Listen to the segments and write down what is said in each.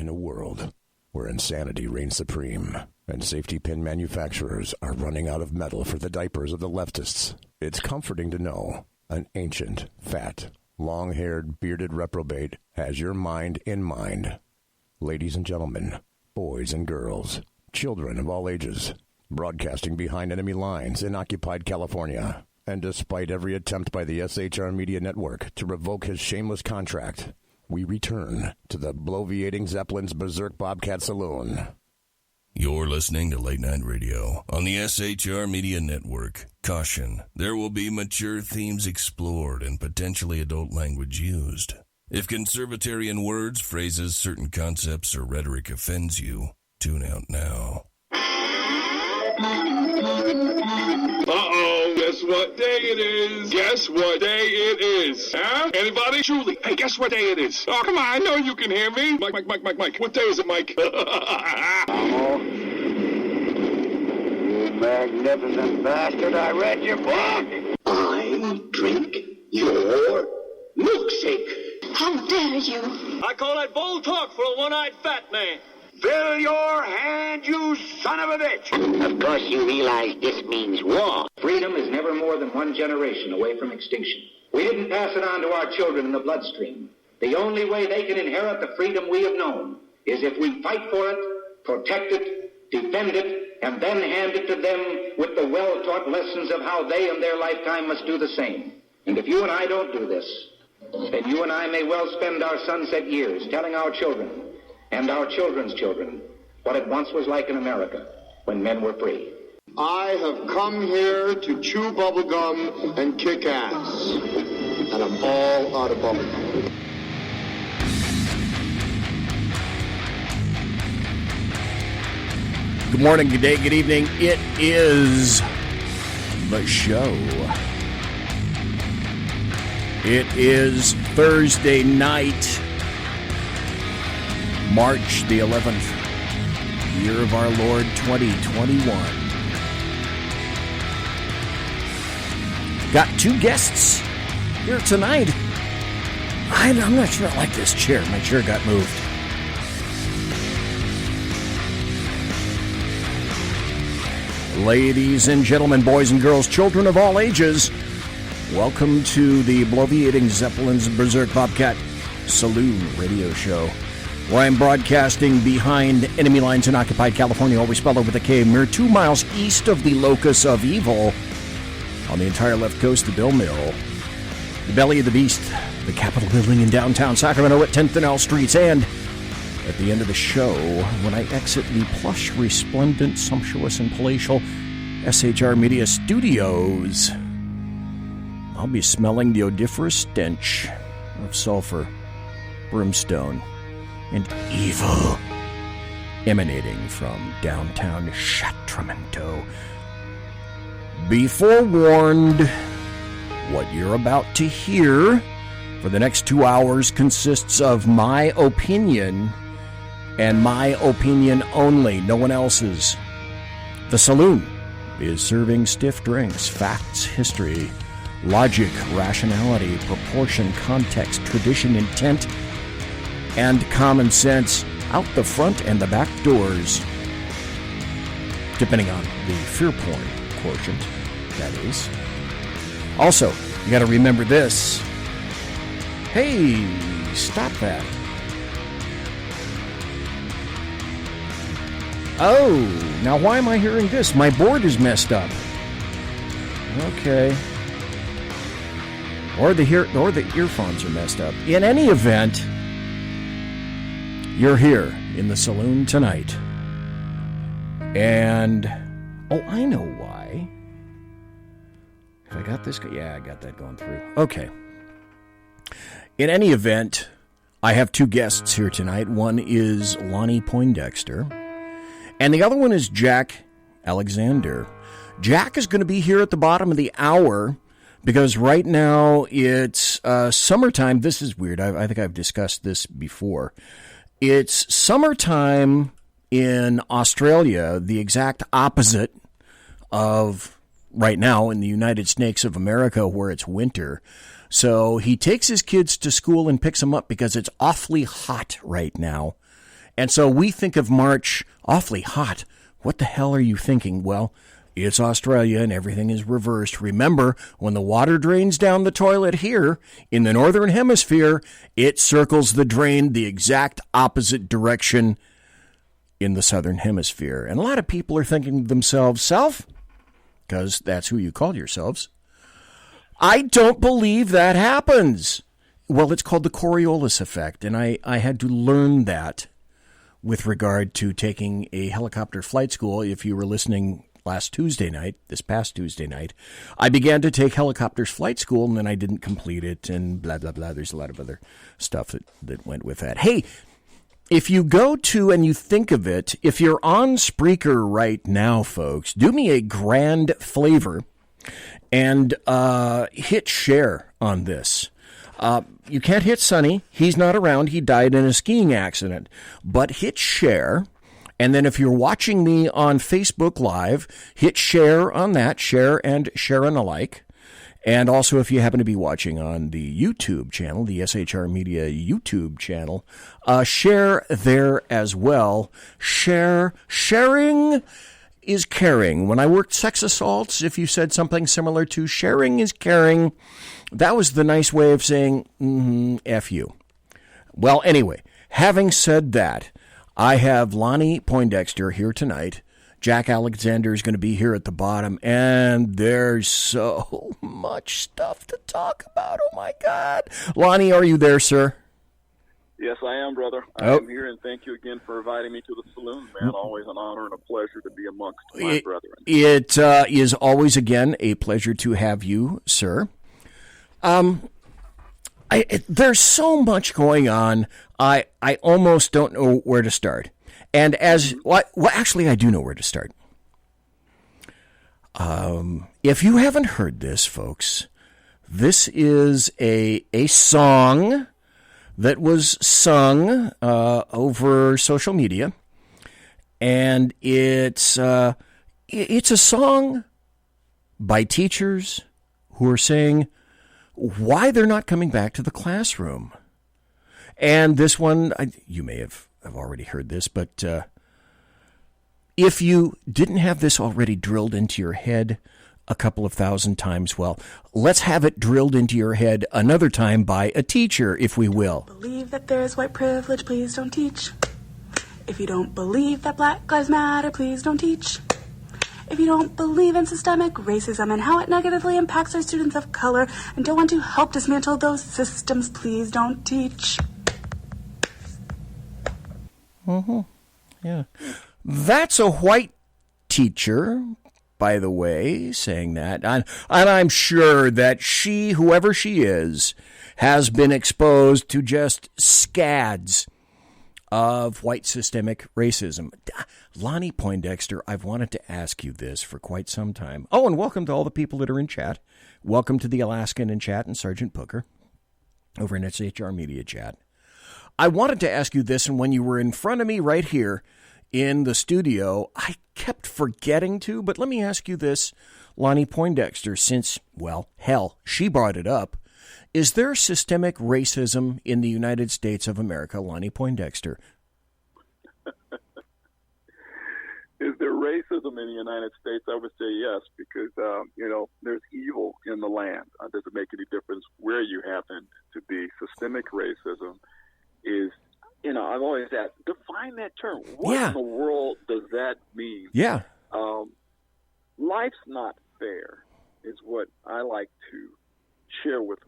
In a world where insanity reigns supreme and safety pin manufacturers are running out of metal for the diapers of the leftists, it's comforting to know an ancient, fat, long-haired, bearded reprobate has your mind in mind. Ladies and gentlemen, boys and girls, children of all ages, broadcasting behind enemy lines in occupied California, and despite every attempt by the SHR Media Network to revoke his shameless contract, we return to the bloviating Zeppelin's Berserk Bobcat Saloon. You're listening to Late Night Radio on the SHR Media Network. Caution, there will be mature themes explored and potentially adult language used. If conservatarian words, phrases, certain concepts, or rhetoric offends you, tune out now. Uh-oh, guess what day it is? Guess what day it is? Huh? Anybody? Julie, hey, guess what day it is? Oh, come on, I know you can hear me. Mike. What day is it, Mike? Oh, you magnificent bastard, I read your book. I drink your milkshake. How dare you? I call that bold talk for a one-eyed fat man. Fill your hand, you son of a bitch! Of course you realize this means war. Freedom is never more than one generation away from extinction. We didn't pass it on to our children in the bloodstream. The only way they can inherit the freedom we have known is if we fight for it, protect it, defend it, and then hand it to them with the well-taught lessons of how they in their lifetime must do the same. And if you and I don't do this, then you and I may well spend our sunset years telling our children and our children's children what it once was like in America when men were free. I have come here to chew bubblegum and kick ass, and I'm all out of bubblegum. Good morning, good day, good evening. It is the show. It is Thursday night, March the 11th, year of our Lord 2021. Got two guests here tonight. I'm not sure I like this chair. My chair got moved. Ladies and gentlemen, boys and girls, children of all ages, welcome to the bloviating Zeppelin's Berserk Bobcat Saloon radio show, where I'm broadcasting behind enemy lines in occupied California, always spelled over the K, mere 2 miles east of the locus of evil, on the entire left coast of Bill Mill, the belly of the beast, the Capitol building in downtown Sacramento at 10th and L Streets, and at the end of the show, when I exit the plush, resplendent, sumptuous, and palatial SHR Media studios, I'll be smelling the odoriferous stench of sulfur, brimstone, and evil emanating from downtown Sacramento. Be forewarned, what you're about to hear for the next 2 hours consists of my opinion and my opinion only, no one else's. The Saloon is serving stiff drinks, facts, history, logic, rationality, proportion, context, tradition, intent, and common sense out the front and the back doors, depending on the fear porn quotient, that is. Also, you got to remember this. Hey, stop that. Oh, now why am I hearing this? My board is messed up. Okay. Or the earphones are messed up. In any event, you're here in the saloon tonight. And, oh, I know why. Have I got this? Yeah, I got that going through. Okay. In any event, I have two guests here tonight. One is Lonnie Poindexter, and the other one is Jack Alexander. Jack is going to be here at the bottom of the hour because right now it's summertime. This is weird. I think I've discussed this before. It's summertime in Australia, the exact opposite of right now in the United States of America where it's winter. So he takes his kids to school and picks them up because it's awfully hot right now. And so we think of March awfully hot. What the hell are you thinking? Well, it's Australia and everything is reversed. Remember, when the water drains down the toilet here in the northern hemisphere, it circles the drain the exact opposite direction in the southern hemisphere. And a lot of people are thinking to themselves, self, because that's who you call yourselves, I don't believe that happens. Well, it's called the Coriolis effect, and I had to learn that with regard to taking a helicopter flight school. If you were listening this past Tuesday night, I began to take helicopters flight school, and then I didn't complete it, and blah, blah, blah. There's a lot of other stuff that went with that. Hey, if you go to and you think of it, if you're on Spreaker right now, folks, do me a grand favor and hit share on this. You can't hit Sonny. He's not around. He died in a skiing accident. But hit share. And then if you're watching me on Facebook Live, hit share on that, share and share and alike. And also if you happen to be watching on the YouTube channel, the SHR Media YouTube channel, share there as well. Sharing is caring. When I worked sex assaults, if you said something similar to sharing is caring, that was the nice way of saying, F you. Well, anyway, having said that, I have Lonnie Poindexter here tonight. Jack Alexander is going to be here at the bottom, and there's so much stuff to talk about. Oh, my God. Lonnie, are you there, sir? Yes, I am, brother. I am here, and thank you again for inviting me to the Saloon, man. Always an honor and a pleasure to be amongst my brethren. It is always, again, a pleasure to have you, sir. There's so much going on, I almost don't know where to start. And actually, I do know where to start. If you haven't heard this, folks, this is a song that was sung over social media, and it's a song by teachers who are saying why they're not coming back to the classroom. And this one, you may have already heard this, but if you didn't have this already drilled into your head a couple of thousand times, well, let's have it drilled into your head another time by a teacher, if we will. Believe that there's white privilege, please don't teach. If you don't believe that Black Lives Matter, please don't teach. If you don't believe in systemic racism and how it negatively impacts our students of color and don't want to help dismantle those systems, please don't teach. Yeah. That's a white teacher, by the way, saying that. And I'm sure that she, whoever she is, has been exposed to just scads of white systemic racism. Lonnie Poindexter, I've wanted to ask you this for quite some time. Oh, and welcome to all the people that are in chat. Welcome to the Alaskan in chat and Sergeant Booker over in SHR Media chat. I wanted to ask you this, and when you were in front of me right here in the studio, I kept forgetting to, but let me ask you this, Lonnie Poindexter, since, well, hell, she brought it up. Is there systemic racism in the United States of America, Lonnie Poindexter? Is there racism in the United States? I would say yes, because, there's evil in the land. It doesn't make any difference where you happen to be. Systemic racism is, I've always asked, define that term. What in the world does that mean? Yeah. Life's not fair is what I like to share with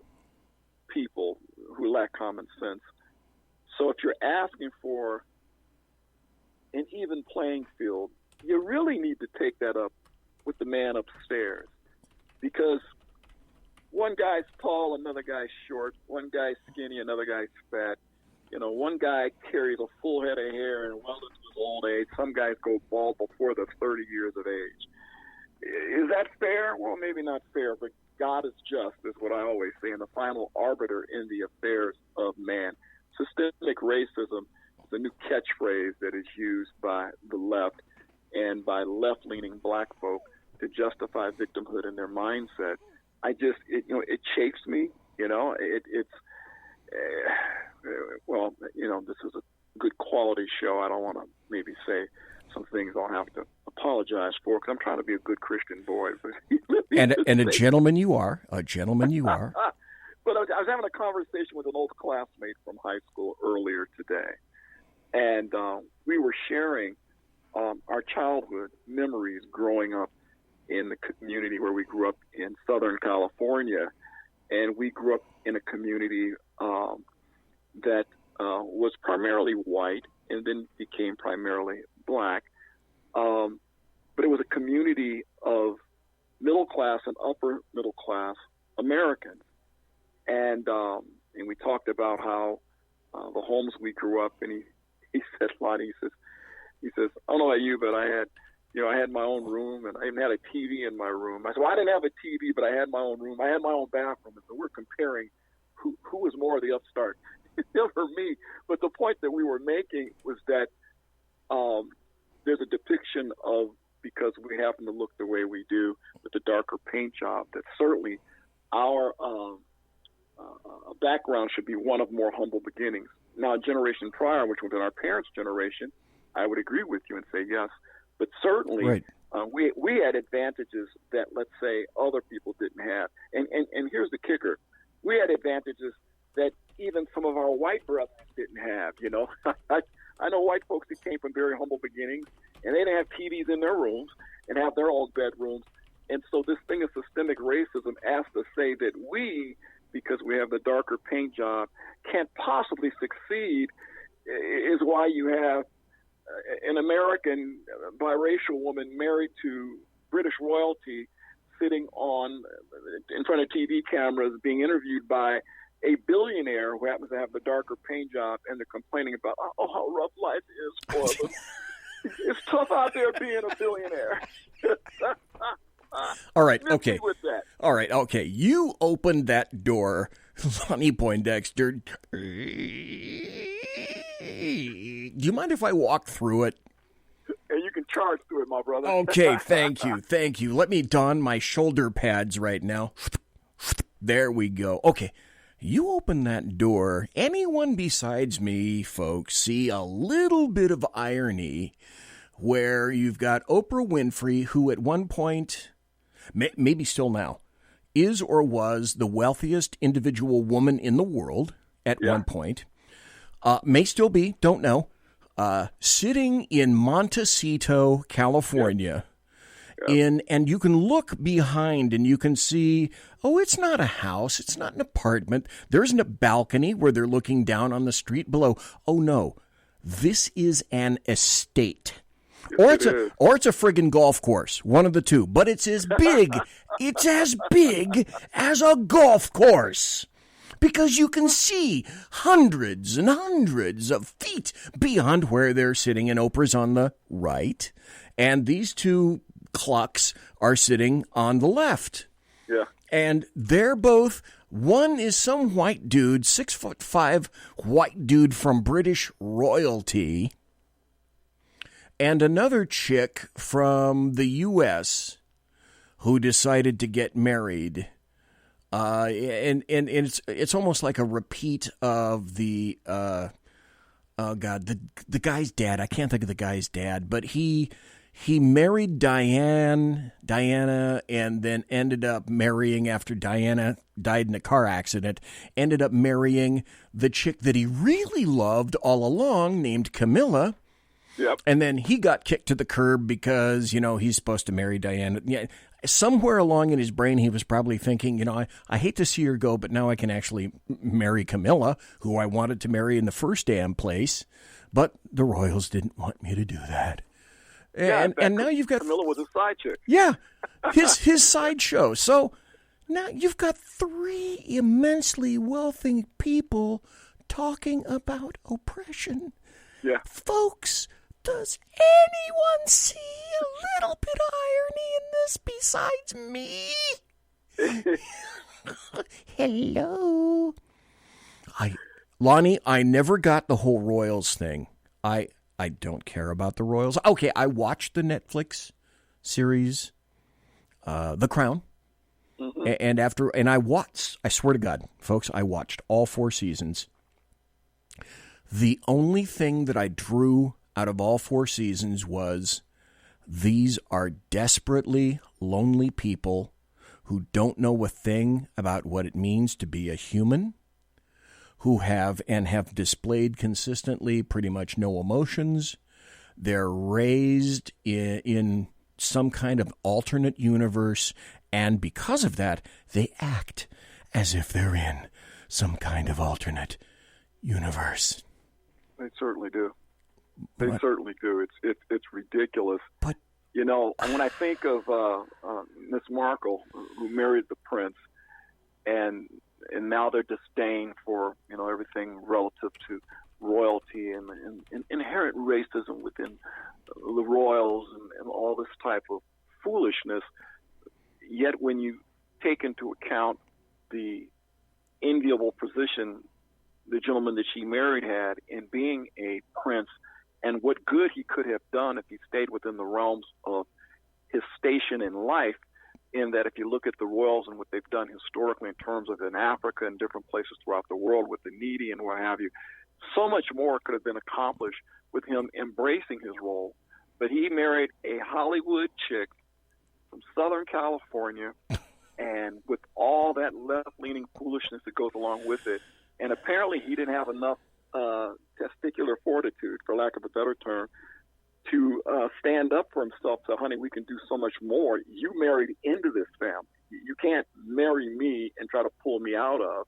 people who lack common sense. So if you're asking for an even playing field, you really need to take that up with the man upstairs, because one guy's tall, another guy's short, one guy's skinny, another guy's fat. One guy carries a full head of hair and well into his old age. Some guys go bald before they're 30 years of age. Is that fair? Well, maybe not fair, but God is just, is what I always say, and the final arbiter in the affairs of man. Systemic racism is a new catchphrase that is used by the left and by left-leaning black folk to justify victimhood in their mindset. It chafes me. good quality show. I don't want to maybe say some things I'll have to apologize for because I'm trying to be a good Christian boy. And a gentleman you are. A gentleman you are. But I was having a conversation with an old classmate from high school earlier today, and we were sharing our childhood memories growing up in the community where we grew up in Southern California, and we grew up in a community that was primarily white and then became primarily black. But it was a community of middle class and upper middle class Americans. And we talked about how the homes we grew up in, he said, Lonnie, he says, I don't know about you, but I had my own room, and I even had a TV in my room. I said, well, I didn't have a TV, but I had my own room. I had my own bathroom. And so we're comparing who was more of the upstart. Never me. But the point that we were making was that there's a depiction of, because we happen to look the way we do with the darker paint job, that certainly our background should be one of more humble beginnings. Now, a generation prior, which was in our parents' generation, I would agree with you and say yes. But certainly, right. We had advantages that, let's say, other people didn't have. And here's the kicker. We had advantages that even some of our white brothers didn't have, you know. I know white folks that came from very humble beginnings, and they didn't have TVs in their rooms and have their own bedrooms. And so this thing of systemic racism asks to say that we, because we have the darker paint job, can't possibly succeed, is why you have an American biracial woman married to British royalty sitting in front of TV cameras being interviewed by a billionaire who happens to have the darker paint job, and they're complaining about, oh, how rough life is for them. It's tough out there being a billionaire. All right, okay. With that. All right, okay. You opened that door, Lonnie Poindexter. Do you mind if I walk through it? And you can charge through it, my brother. Okay, thank you, thank you. Let me don my shoulder pads right now. There we go. Okay, you open that door. Anyone besides me, folks, see a little bit of irony where you've got Oprah Winfrey, who at one point, maybe still now, is or was the wealthiest individual woman in the world at one point. May still be, don't know. Sitting in Montecito, California, and you can look behind and you can see, oh, it's not a house, it's not an apartment. There isn't a balcony where they're looking down on the street below. Oh no, this is an estate. Or it's a friggin' golf course, one of the two. But it's as big, as a golf course. Because you can see hundreds and hundreds of feet beyond where they're sitting, and Oprah's on the right, and these two clucks are sitting on the left. Yeah. And they're both, one is some white dude, 6'5" white dude from British royalty, and another chick from the U.S. who decided to get married. And it's almost like a repeat of the the guy's dad. I can't think of the guy's dad, but he married Diana, and then ended up marrying, after Diana died in a car accident, ended up marrying the chick that he really loved all along, named Camilla. Yep. And then he got kicked to the curb because, he's supposed to marry Diana. Yeah, somewhere along in his brain, he was probably thinking, I hate to see her go, but now I can actually marry Camilla, who I wanted to marry in the first damn place. But the royals didn't want me to do that. And now you've got Camilla was a side chick. Yeah, his sideshow. So now you've got three immensely wealthy people talking about oppression. Yeah, folks. Does anyone see a little bit of irony in this besides me? Hello. Lonnie, I never got the whole Royals thing. I don't care about the Royals. Okay, I watched the Netflix series, The Crown. Mm-hmm. And I swear to God, folks, I watched all 4 seasons. The only thing that I drew out of all 4 seasons was these are desperately lonely people who don't know a thing about what it means to be a human, who have displayed consistently pretty much no emotions. They're raised in some kind of alternate universe, and because of that, they act as if they're in some kind of alternate universe. They certainly do. They certainly do. It's ridiculous. But you know, when I think of Miss Markle, who married the prince, and now their disdain for everything relative to royalty and inherent racism within the royals and all this type of foolishness. Yet when you take into account the enviable position the gentleman that she married had in being a prince, and what good he could have done if he stayed within the realms of his station in life, in that if you look at the royals and what they've done historically in terms of in Africa and different places throughout the world with the needy and what have you, so much more could have been accomplished with him embracing his role. But he married a Hollywood chick from Southern California, and with all that left-leaning foolishness that goes along with it, and apparently he didn't have enough testicular fortitude, for lack of a better term, to stand up for himself. So, honey, we can do so much more. You married into this family. You can't marry me and try to pull me out of.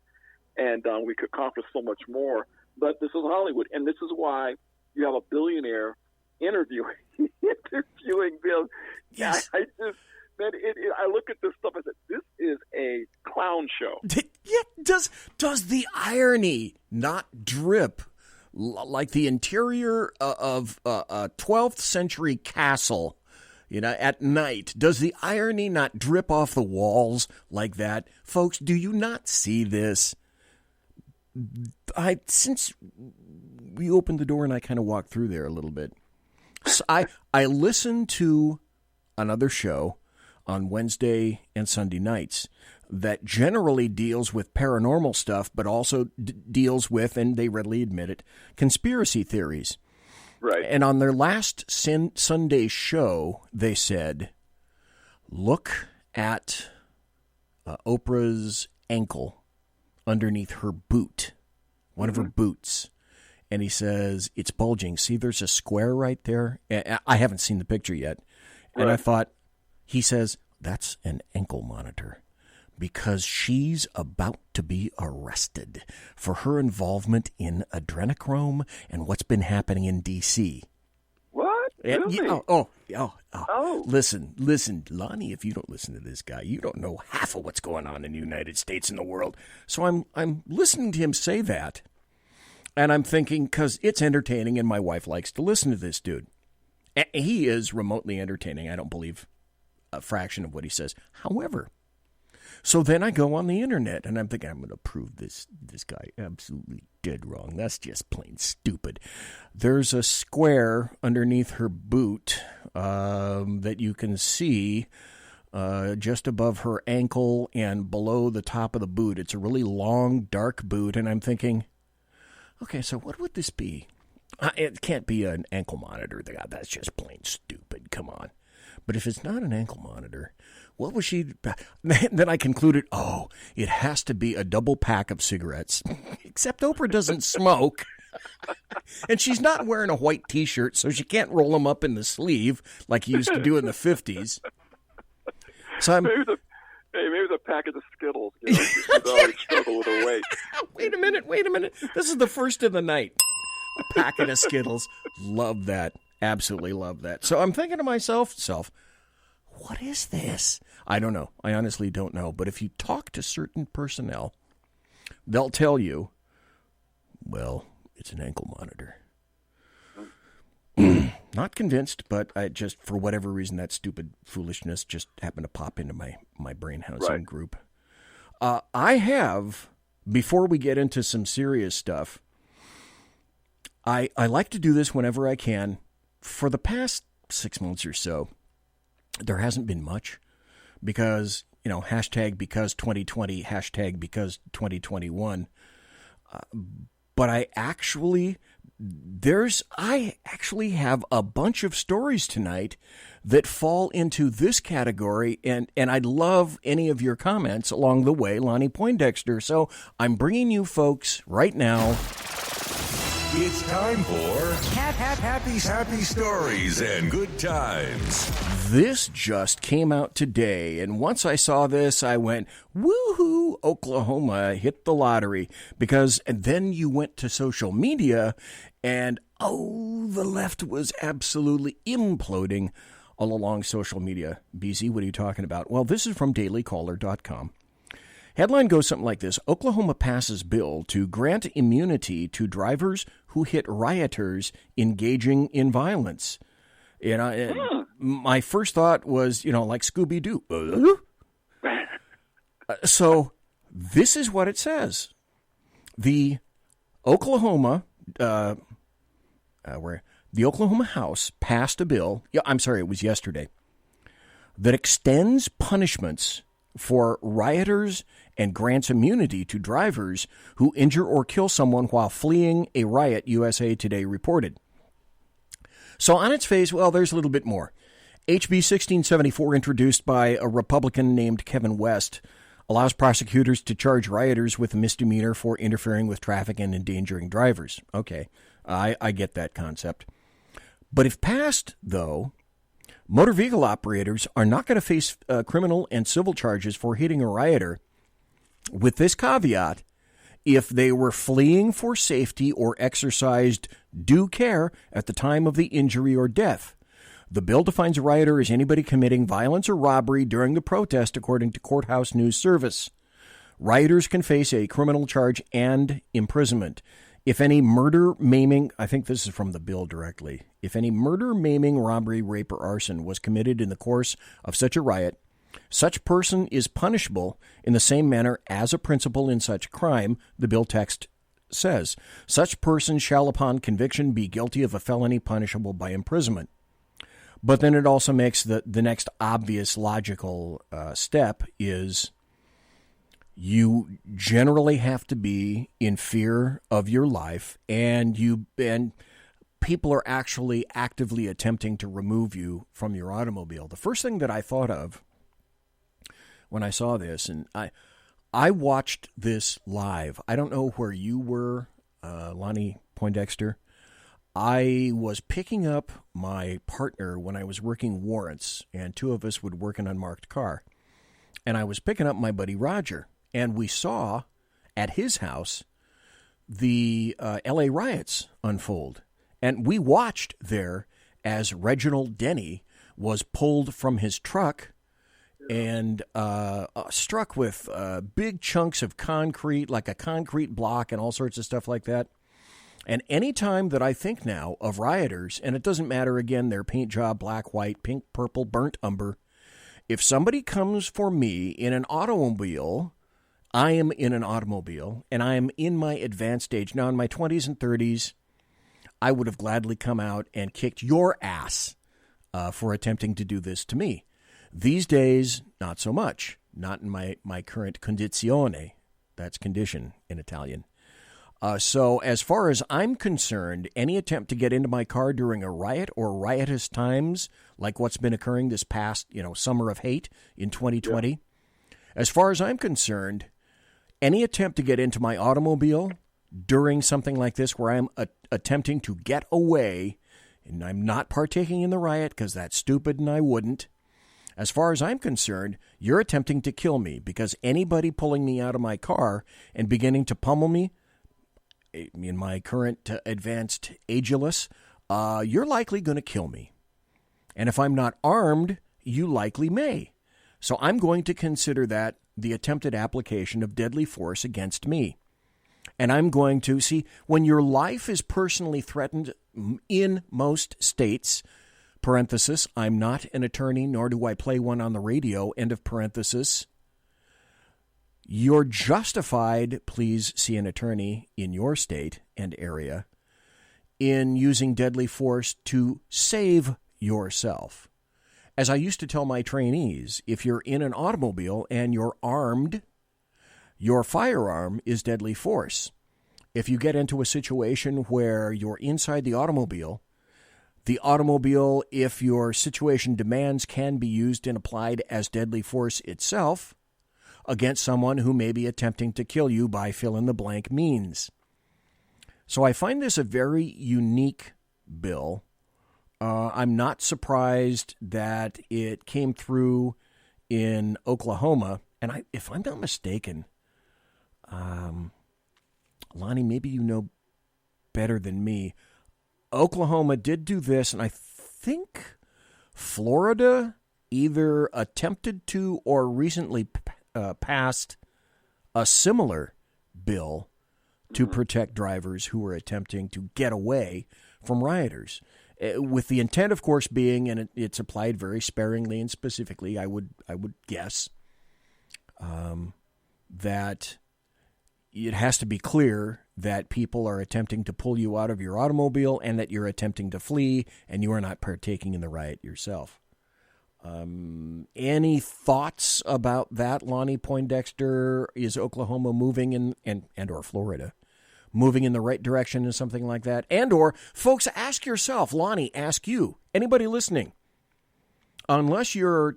And we could accomplish so much more. But this is Hollywood, and this is why you have a billionaire interviewing them. Yes. I look at this stuff and said, this is a clown show. Yeah, does the irony not drip like the interior of a 12th century castle, at night? Does the irony not drip off the walls like that? Folks, do you not see this? Since we opened the door and I kind of walked through there a little bit, so I listened to another show on Wednesday and Sunday nights that generally deals with paranormal stuff, but also deals with, and they readily admit it, conspiracy theories. Right. And on their last Sunday show, they said, look at Oprah's ankle underneath her boot, one of her boots. And he says, it's bulging. See, there's a square right there. I haven't seen the picture yet. And Right. I thought, he says, that's an ankle monitor because she's about to be arrested for her involvement in adrenochrome and what's been happening in D.C. What? Really? Oh. Listen, Lonnie, if you don't listen to this guy, you don't know half of what's going on in the United States and the world. So I'm listening to him say that, and I'm thinking, because it's entertaining and my wife likes to listen to this dude. He is remotely entertaining. I don't believe a fraction of what he says. However, so then I go on the internet and I'm thinking, I'm going to prove this guy absolutely dead wrong. That's just plain stupid. There's a square underneath her boot that you can see just above her ankle and below the top of the boot. It's a really long, dark boot, and I'm thinking, okay, so what would this be? It can't be an ankle monitor. That's just plain stupid. Come on. But if it's not an ankle monitor, what was she? Then I concluded, it has to be a double pack of cigarettes. Except Oprah doesn't smoke. And she's not wearing a white T-shirt, so she can't roll them up in the sleeve like you used to do in the 50s. So maybe the package of Skittles. She's already struggled with her weight. Wait a minute. This is the first of the night. A packet of Skittles. Love that. Absolutely love that. So I'm thinking to myself, what is this? I don't know. I honestly don't know. But if you talk to certain personnel, they'll tell you, well, it's an ankle monitor. Not convinced, but I just, for whatever reason, that stupid foolishness just happened to pop into my brain housing group. I have, before we get into some serious stuff, I like to do this whenever I can. For the past 6 months or so, there hasn't been much because, hashtag because 2020, hashtag because 2021. But I actually I actually have a bunch of stories tonight that fall into this category, and I'd love any of your comments along the way, Lonnie Poindexter. So I'm bringing you folks right now. It's time for happy stories and good times. This just came out today, and once I saw this, I went, woohoo, Oklahoma hit the lottery. And then you went to social media, and the left was absolutely imploding all along social media. BZ, what are you talking about? Well, this is from dailycaller.com. Headline goes something like this. Oklahoma passes bill to grant immunity to drivers who hit rioters engaging in violence. My first thought was, like Scooby-Doo. So this is what it says. The Oklahoma House passed a bill. It was yesterday, that extends punishments for rioters and grants immunity to drivers who injure or kill someone while fleeing a riot, USA Today reported. So on its face, there's a little bit more. HB 1674, introduced by a Republican named Kevin West, allows prosecutors to charge rioters with a misdemeanor for interfering with traffic and endangering drivers. Okay, I get that concept. But if passed, though, motor vehicle operators are not going to face criminal and civil charges for hitting a rioter, with this caveat: if they were fleeing for safety or exercised due care at the time of the injury or death. The bill defines a rioter as anybody committing violence or robbery during the protest, according to Courthouse News Service. Rioters can face a criminal charge and imprisonment. If any murder, maiming, I think this is from the bill directly, if any murder, maiming, robbery, rape, or arson was committed in the course of such a riot, such person is punishable in the same manner as a principal in such crime, the bill text says. Such person shall upon conviction be guilty of a felony punishable by imprisonment. But then it also makes the next obvious logical step is you generally have to be in fear of your life, and people are actually actively attempting to remove you from your automobile. The first thing that I thought of when I saw this, and I watched this live. I don't know where you were, Lonnie Poindexter. I was picking up my partner when I was working warrants, and two of us would work an unmarked car. And I was picking up my buddy Roger, and we saw at his house the L.A. riots unfold. And we watched there as Reginald Denny was pulled from his truck and struck with big chunks of concrete, like a concrete block and all sorts of stuff like that. And any time that I think now of rioters, and it doesn't matter, again, their paint job, black, white, pink, purple, burnt umber, if somebody comes for me in an automobile, I am in an automobile, and I am in my advanced age. Now, in my 20s and 30s, I would have gladly come out and kicked your ass for attempting to do this to me. These days, not so much. Not in my current condizione. That's condition in Italian. So as far as I'm concerned, any attempt to get into my car during a riot or riotous times, like what's been occurring this past, summer of hate in 2020, as far as I'm concerned, any attempt to get into my automobile during something like this where I'm attempting to get away, and I'm not partaking in the riot because that's stupid and I wouldn't, as far as I'm concerned, you're attempting to kill me, because anybody pulling me out of my car and beginning to pummel me, in my current advanced ageless, you're likely going to kill me. And if I'm not armed, you likely may. So I'm going to consider that the attempted application of deadly force against me. And I'm going to see, when your life is personally threatened in most states, parenthesis, I'm not an attorney, nor do I play one on the radio, end of parenthesis, you're justified, please see an attorney in your state and area, in using deadly force to save yourself. As I used to tell my trainees, if you're in an automobile and you're armed, your firearm is deadly force. if you get into a situation where you're inside the automobile, if your situation demands, can be used and applied as deadly force itself against someone who may be attempting to kill you by fill-in-the-blank means. So I find this a very unique bill. I'm not surprised that it came through in Oklahoma. And if I'm not mistaken, Lonnie, maybe you know better than me, Oklahoma did do this, and I think Florida either attempted to or recently passed a similar bill to protect drivers who were attempting to get away from rioters, with the intent, of course, being, and it's applied very sparingly and specifically, I would guess, that it has to be clear that people are attempting to pull you out of your automobile and that you're attempting to flee and you are not partaking in the riot yourself. Any thoughts about that, Lonnie Poindexter? Is Oklahoma moving in, and or Florida, moving in the right direction in something like that? And or, folks, ask yourself, Lonnie, ask you, anybody listening, unless you're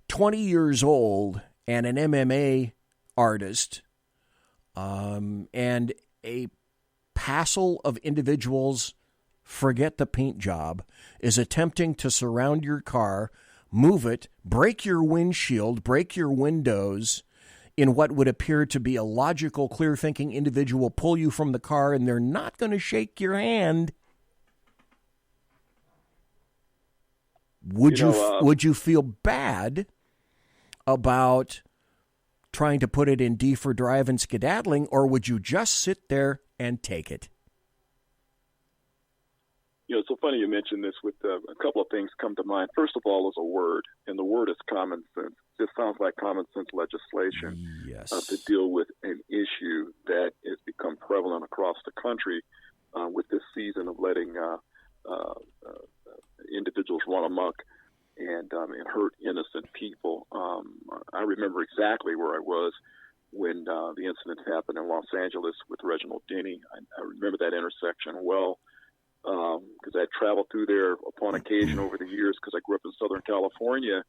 20 years old and an MMA artist, and a passel of individuals, forget the paint job, is attempting to surround your car, move it, break your windshield, break your windows, in what would appear to be a logical, clear-thinking individual, pull you from the car, and they're not going to shake your hand. Would you feel bad about trying to put it in D for drive and skedaddling, or would you just sit there and take it? It's so funny you mentioned this. With a couple of things come to mind. First of all, is a word, and the word is common sense. This sounds like common sense legislation. Yes. To deal with an issue that has become prevalent across the country with this season of letting individuals run amok and hurt innocent people. I remember exactly where I was when the incident happened in Los Angeles with Reginald Denny. I remember that intersection well because I traveled through there upon occasion over the years because I grew up in Southern California,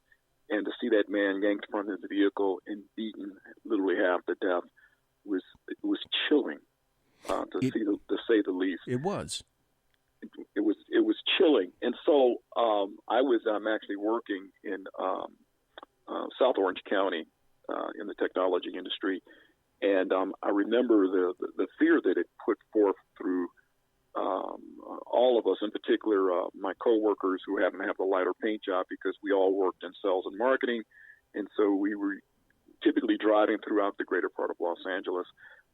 and to see that man yanked from his vehicle and beaten literally half to death was chilling to say the least. It was. It was chilling, and so I was actually working in South Orange County in the technology industry, and I remember the fear that it put forth through all of us, in particular my coworkers who happened to have the lighter paint job, because we all worked in sales and marketing, and so we were typically driving throughout the greater part of Los Angeles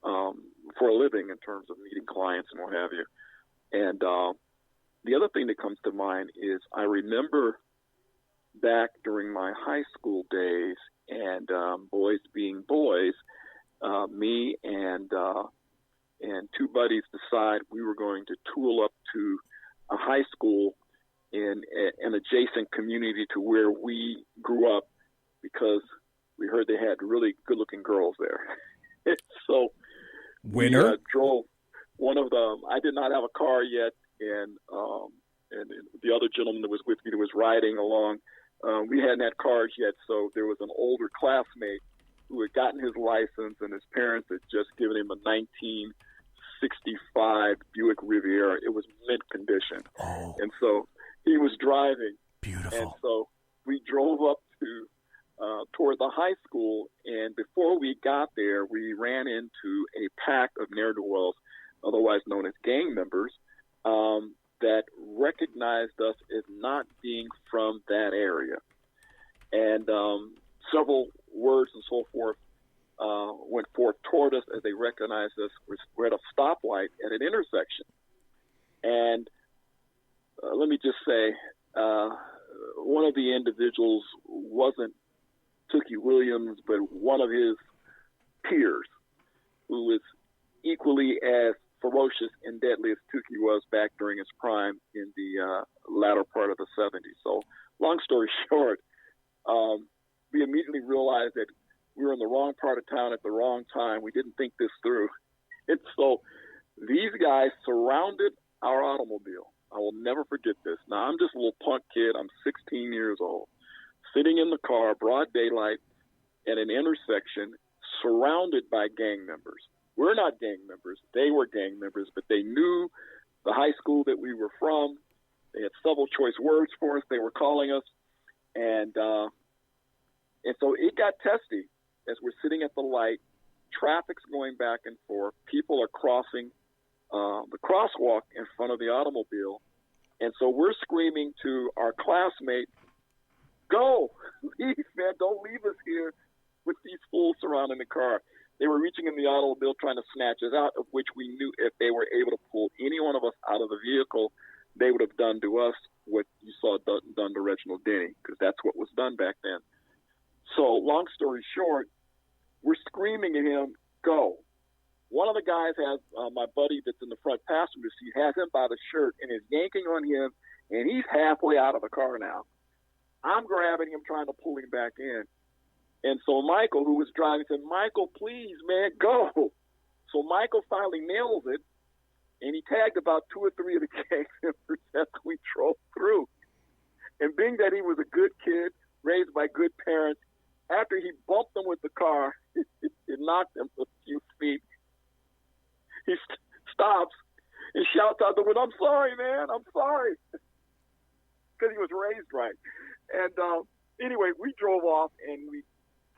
for a living in terms of meeting clients and what have you. And the other thing that comes to mind is I remember back during my high school days and boys being boys, me and two buddies decide we were going to tool up to a high school in an adjacent community to where we grew up because we heard they had really good-looking girls there. So Winner? We drove one of them. I did not have a car yet, and the other gentleman that was with me that was riding along, we hadn't had cars yet, so there was an older classmate who had gotten his license, and his parents had just given him a 1965 Buick Riviera. It was mint condition. Oh. And so he was driving. Beautiful. And so we drove up to toward the high school, and before we got there, we ran into a pack of ne'er-do-wells, otherwise known as gang members, that recognized us as not being from that area. And several words and so forth went forth toward us as they recognized us. We're at a stoplight at an intersection. And let me just say, one of the individuals wasn't Tookie Williams, but one of his peers who was equally as ferocious and deadly as Tookie was back during his prime in the latter part of the 70s. So long story short, we immediately realized that we were in the wrong part of town at the wrong time. We didn't think this through. And so these guys surrounded our automobile. I will never forget this. Now, I'm just a little punk kid. I'm 16 years old, sitting in the car, broad daylight, at an intersection, surrounded by gang members. We're not gang members. They were gang members, but they knew the high school that we were from. They had several choice words for us. They were calling us. And so it got testy as we're sitting at the light. Traffic's going back and forth. People are crossing the crosswalk in front of the automobile. And so we're screaming to our classmate, go, leave, man, don't leave us here with these fools surrounding the car. They were reaching in the automobile trying to snatch us out, of which we knew if they were able to pull any one of us out of the vehicle, they would have done to us what you saw done to Reginald Denny, because that's what was done back then. So long story short, we're screaming at him, go. One of the guys has my buddy that's in the front passenger seat, has him by the shirt and is yanking on him, and he's halfway out of the car now. I'm grabbing him, trying to pull him back in. And so Michael, who was driving, said, Michael, please, man, go. So Michael finally nails it, and he tagged about 2 or 3 of the gang members as we drove through. And being that he was a good kid, raised by good parents, after he bumped them with the car, it knocked him a few feet. He stops and shouts out the window, I'm sorry, man, I'm sorry. Because he was raised right. And anyway, we drove off and we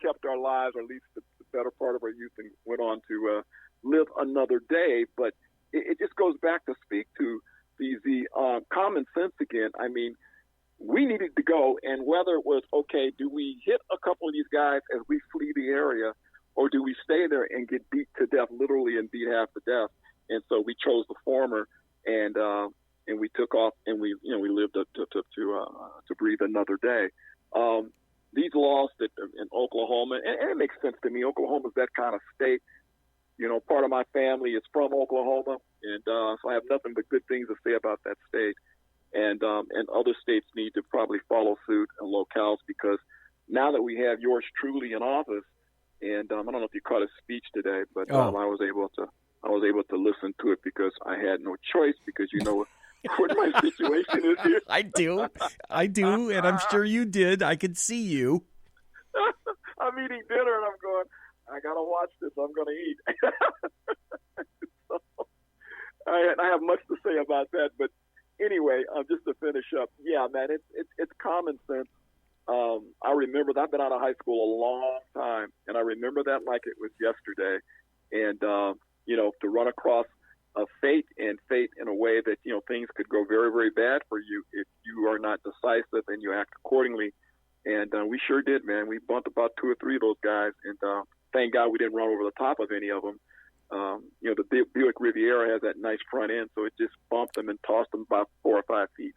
kept our lives, or at least the better part of our youth, and went on to live another day. But it just goes back to speak to the common sense again. I mean, we needed to go, and whether it was, okay, do we hit a couple of these guys as we flee the area, or do we stay there and get beat to death, literally, and beat half to death? And so we chose the former, and we took off, and we lived up to breathe another day. These laws that in Oklahoma, and it makes sense to me. Oklahoma's that kind of state. You know, part of my family is from Oklahoma, and so I have nothing but good things to say about that state. And other states need to probably follow suit and locales, because now that we have yours truly in office, and I don't know if you caught his speech today, but I was able to listen to it because I had no choice, because you know what my situation is here. I do, and I'm sure you did. I could see you. I'm eating dinner, and I'm going, I got to watch this. I'm going to eat. So, I have much to say about that, but anyway, just to finish up, yeah, man, it's common sense. I remember that. I've been out of high school a long time, and I remember that like it was yesterday. And to run across fate in a way that things could go very, very bad for you if you are not decisive and you act accordingly. And we sure did, man. We bumped about 2 or 3 of those guys, and thank God we didn't run over the top of any of them. The Buick Riviera has that nice front end, so it just bumped them and tossed them about 4 or 5 feet.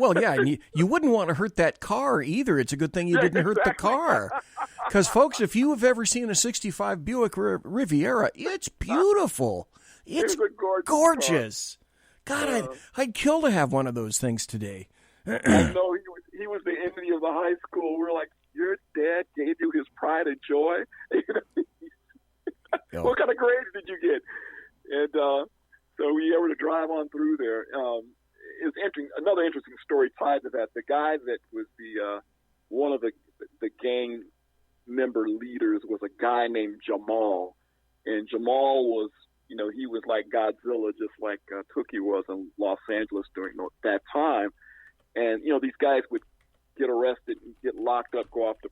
Well, yeah, and you wouldn't want to hurt that car either. It's a good thing you didn't hurt the car. Because, folks, if you have ever seen a 65 Buick Riviera, it's beautiful. It's gorgeous. God, I'd kill to have one of those things today. I know he was the envy of the high school. We're like, your dad gave you his pride and joy? What kind of grades did you get? And so we were to drive on through there. It's interesting. Another interesting story tied to that. The guy that was the one of the gang member leaders was a guy named Jamal, and Jamal was, he was like Godzilla, just like Tookie was in Los Angeles during that time. And these guys would get arrested and get locked up, go off to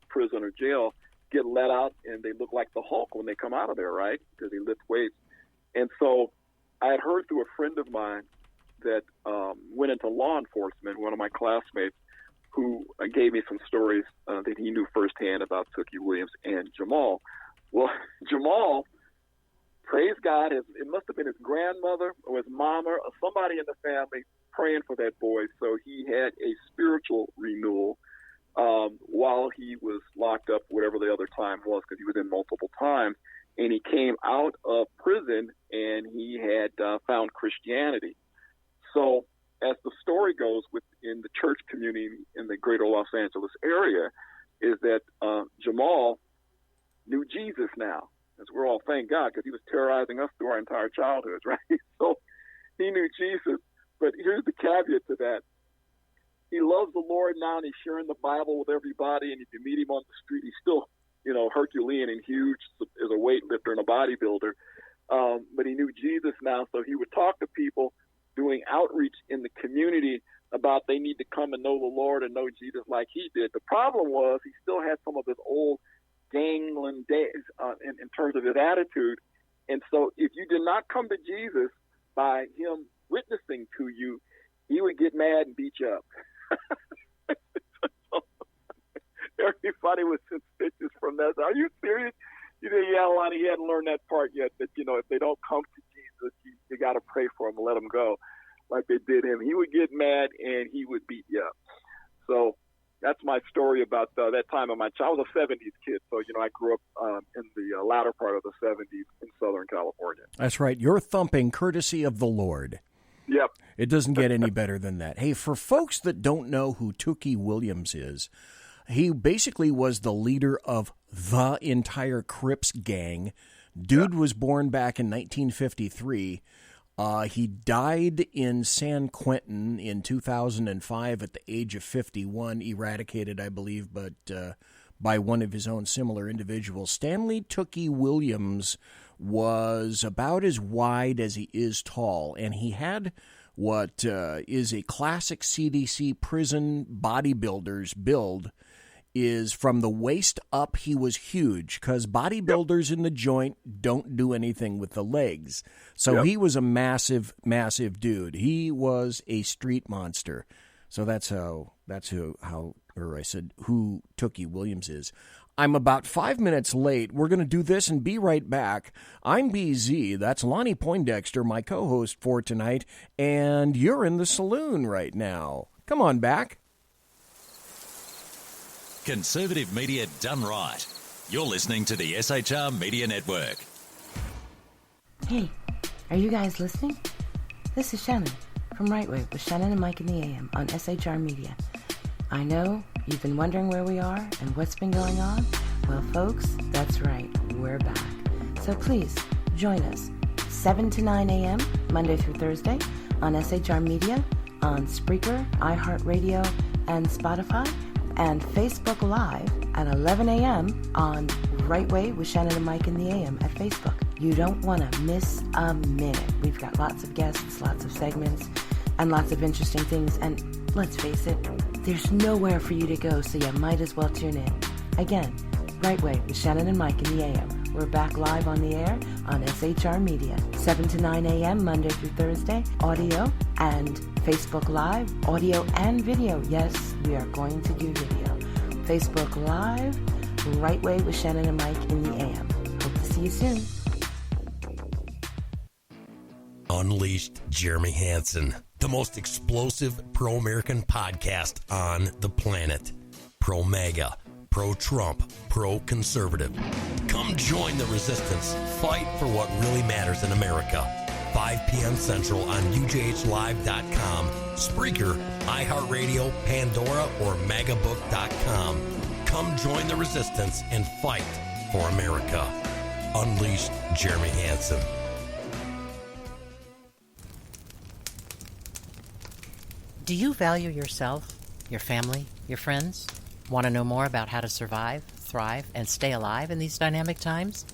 prison or jail, get let out, and they look like the Hulk when they come out of there, right? Because they lift weights. And so I had heard through a friend of mine that went into law enforcement, one of my classmates, who gave me some stories that he knew firsthand about Tookie Williams and Jamal. Well, Jamal, praise God, it must have been his grandmother or his mama or somebody in the family praying for that boy. So he had a spiritual renewal while he was locked up, whatever the other time was, because he was in multiple times. And he came out of prison, and he had found Christianity. So as the story goes within the church community in the greater Los Angeles area, is that Jamal knew Jesus now. As we're all, thank God, because he was terrorizing us through our entire childhoods, right? So he knew Jesus. But here's the caveat to that. He loves the Lord now, and he's sharing the Bible with everybody. And if you meet him on the street, he's still, Herculean and huge as a weightlifter and a bodybuilder. But he knew Jesus now, so he would talk to people doing outreach in the community about they need to come and know the Lord and know Jesus like he did. The problem was he still had some of his old gangling days in terms of his attitude. And so if you did not come to Jesus by him witnessing to you, he would get mad and beat you up. Everybody was suspicious from that. Are you serious? Lonnie, he hadn't learned that part yet, that, if they don't come to Jesus, you got to pray for them and let them go like they did him. He would get mad and he would beat you up. So that's my story about that time of my child. I was a 70s kid, so, I grew up in the latter part of the 70s in Southern California. That's right. You're thumping courtesy of the Lord. Yep. It doesn't get any better than that. Hey, for folks that don't know who Tue Williams is, he basically was the leader of the entire Crips gang. Dude was born back in 1953. He died in San Quentin in 2005 at the age of 51, eradicated, I believe, but by one of his own similar individuals. Stanley Tue Williams was about as wide as he is tall, and he had what is a classic CDC prison bodybuilder's build. Is from the waist up, he was huge, because bodybuilders in the joint don't do anything with the legs. So he was a massive, massive dude. He was a street monster. So that's who Tue Williams is. I'm about 5 minutes late. We're going to do this and be right back. I'm BZ. That's Lonnie Poindexter, my co-host for tonight, and you're in the saloon right now. Come on back. Conservative media done right. You're listening to the SHR Media Network. Hey, are you guys listening? This is Shannon from Right Way with Shannon and Mike in the AM on SHR Media. I know you've been wondering where we are and what's been going on. Well, folks, that's right. We're back. So please join us 7 to 9 a.m. Monday through Thursday on SHR Media, on Spreaker, iHeartRadio, and Spotify, and Facebook Live at 11 a.m. on Right Way with Shannon and Mike in the AM at Facebook. You don't want to miss a minute. We've got lots of guests, lots of segments, and lots of interesting things. And let's face it, there's nowhere for you to go, so you might as well tune in. Again, Right Way with Shannon and Mike in the AM. We're back live on the air on SHR Media, 7 to 9 a.m. Monday through Thursday, audio and Facebook Live, audio and video. Yes, we are going to do video. Facebook Live, Right Way with Shannon and Mike in the AM. Hope to see you soon. Unleashed Jeremy Hansen, the most explosive pro-American podcast on the planet. Pro-MAGA, pro-Trump, pro-conservative. Come join the resistance. Fight for what really matters in America. 5 p.m. Central on UJHLive.com, Spreaker, iHeartRadio, Pandora, or MAGAbook.com. Come join the resistance and fight for America. Unleashed Jeremy Hansen. Do you value yourself, your family, your friends? Want to know more about how to survive, thrive, and stay alive in these dynamic times?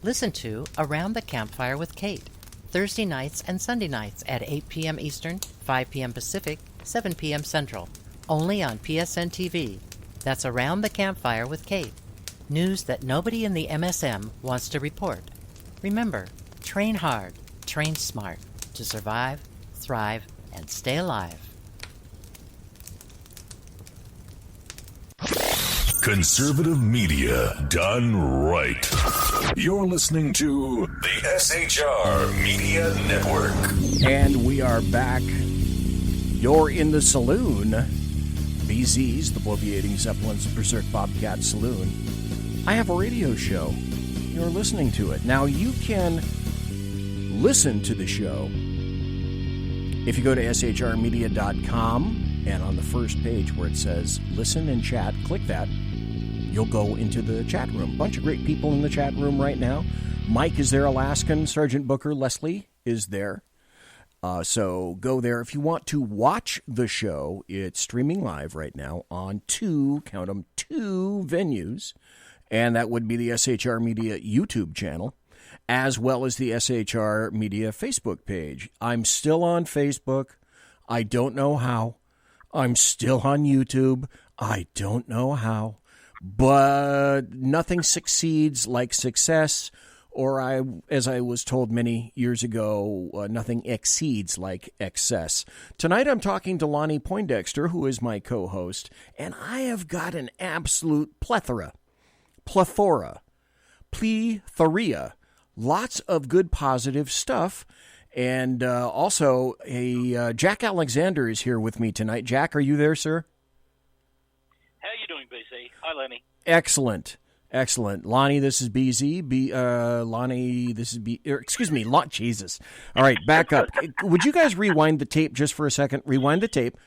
Listen to Around the Campfire with Kate, Thursday nights and Sunday nights at 8 p.m. Eastern, 5 p.m. Pacific, 7 p.m. Central, only on PSN TV. That's Around the Campfire with Kate. News that nobody in the MSM wants to report. Remember, train hard, train smart to survive, thrive, and stay alive. Conservative media done right. You're listening to the SHR Media Network. And we are back. You're in the saloon. BZ's, the Bloviating Zeppelins, Berserk, Bobcat, Saloon. I have a radio show. You're listening to it. Now, you can listen to the show if you go to shrmedia.com, and on the first page where it says listen and chat, click that. You'll go into the chat room. Bunch of great people in the chat room right now. Mike is there, Alaskan. Sergeant Booker Leslie is there. So go there. If you want to watch the show, it's streaming live right now on two venues. And that would be the SHR Media YouTube channel, as well as the SHR Media Facebook page. I'm still on Facebook. I don't know how. I'm still on YouTube. I don't know how. But nothing succeeds like success, or as I was told many years ago, nothing exceeds like excess. Tonight I'm talking to Lonnie Poindexter, who is my co-host, and I have got an absolute plethora, lots of good positive stuff. And also, Jack Alexander is here with me tonight. Jack, are you there, sir? How are you doing, BC? Hi, Lenny. Excellent. Lonnie, this is BZ. Lonnie, this is excuse me, Jesus. All right, back up. Would you guys rewind the tape just for a second? Rewind the tape.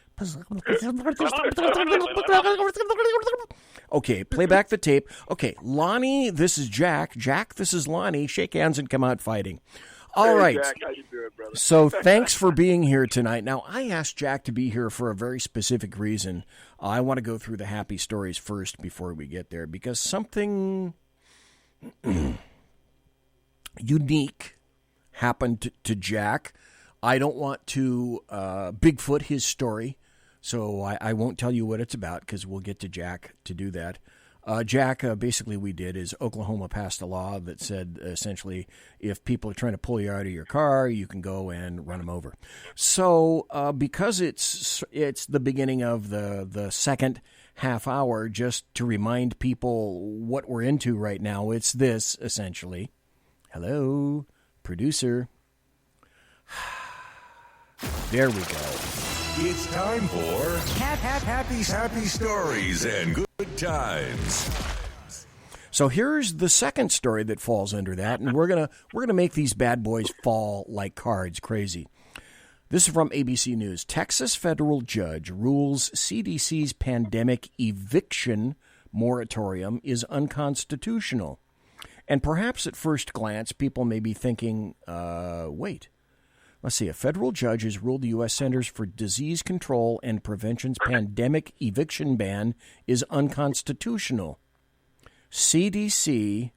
Okay, play back the tape. Okay, Lonnie, this is Jack. Jack, this is Lonnie. Shake hands and come out fighting. All right. Jack, how you doing, brother? So thanks for being here tonight. Now, I asked Jack to be here for a very specific reason. I want to go through the happy stories first before we get there, because something unique happened to Jack. I don't want to Bigfoot his story, so I won't tell you what it's about, because we'll get to Jack to do that. Jack, basically we did is Oklahoma passed a law that said essentially if people are trying to pull you out of your car, you can go and run them over. So because it's the beginning of the second half hour, just to remind people what we're into right now, it's this essentially. Hello, producer. There we go. It's time for happy stories and good times. So here's the second story that falls under that, and we're gonna make these bad boys fall like cards, crazy. This is from ABC News. Texas federal judge rules CDC's pandemic eviction moratorium is unconstitutional. And perhaps at first glance, people may be thinking, wait. Let's see. A federal judge has ruled the U.S. Centers for Disease Control and Prevention's pandemic eviction ban is unconstitutional. The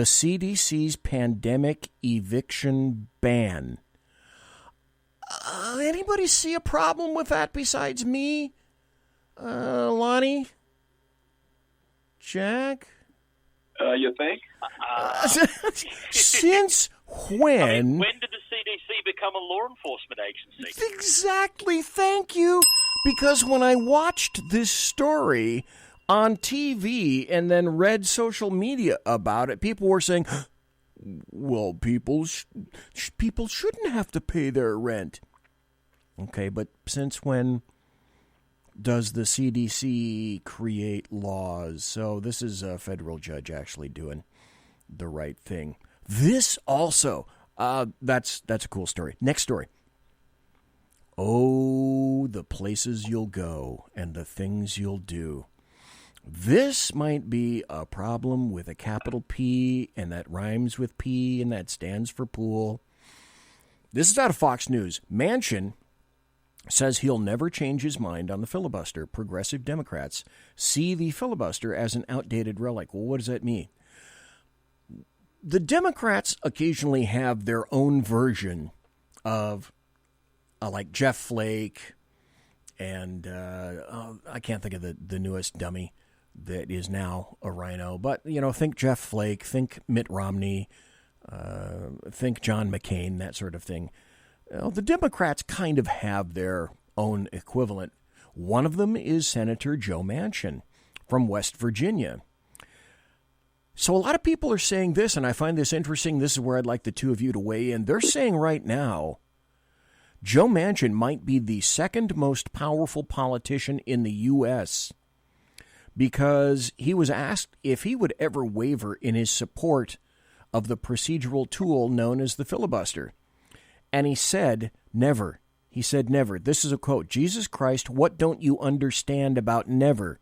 CDC's pandemic eviction ban. Anybody see a problem with that besides me? Lonnie? You Jack? think? Since when? I mean, when did the CDC become a law enforcement agency? Exactly, thank you. Because when I watched this story on TV and then read social media about it, people were saying, well, people shouldn't have to pay their rent. Okay, but since when does the CDC create laws? So this is a federal judge actually doing the right thing. This also, that's a cool story. Next story. Oh, the places you'll go and the things you'll do. This might be a problem with a capital P, and that rhymes with P, and that stands for pool. This is out of Fox News. Manchin says he'll never change his mind on the filibuster. Progressive Democrats see the filibuster as an outdated relic. Well, what does that mean? The Democrats occasionally have their own version of, like Jeff Flake, and I can't think of the newest dummy that is now a rhino. But, think Jeff Flake, think Mitt Romney, think John McCain, that sort of thing. The Democrats kind of have their own equivalent. One of them is Senator Joe Manchin from West Virginia. So a lot of people are saying this, and I find this interesting. This is where I'd like the two of you to weigh in. They're saying right now, Joe Manchin might be the second most powerful politician in the U.S. because he was asked if he would ever waver in his support of the procedural tool known as the filibuster. And he said, never. He said, never. This is a quote. Jesus Christ, what don't you understand about never?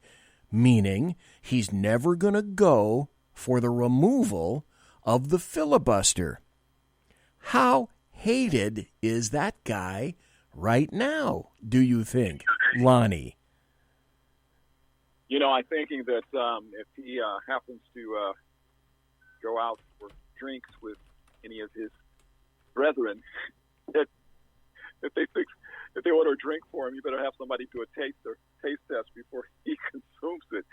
Meaning, he's never going to go for the removal of the filibuster. How hated is that guy right now, do you think, Lonnie? You know, I'm thinking that if he happens to go out for drinks with any of his brethren, if they order a drink for him, you better have somebody do a taste test before he consumes it,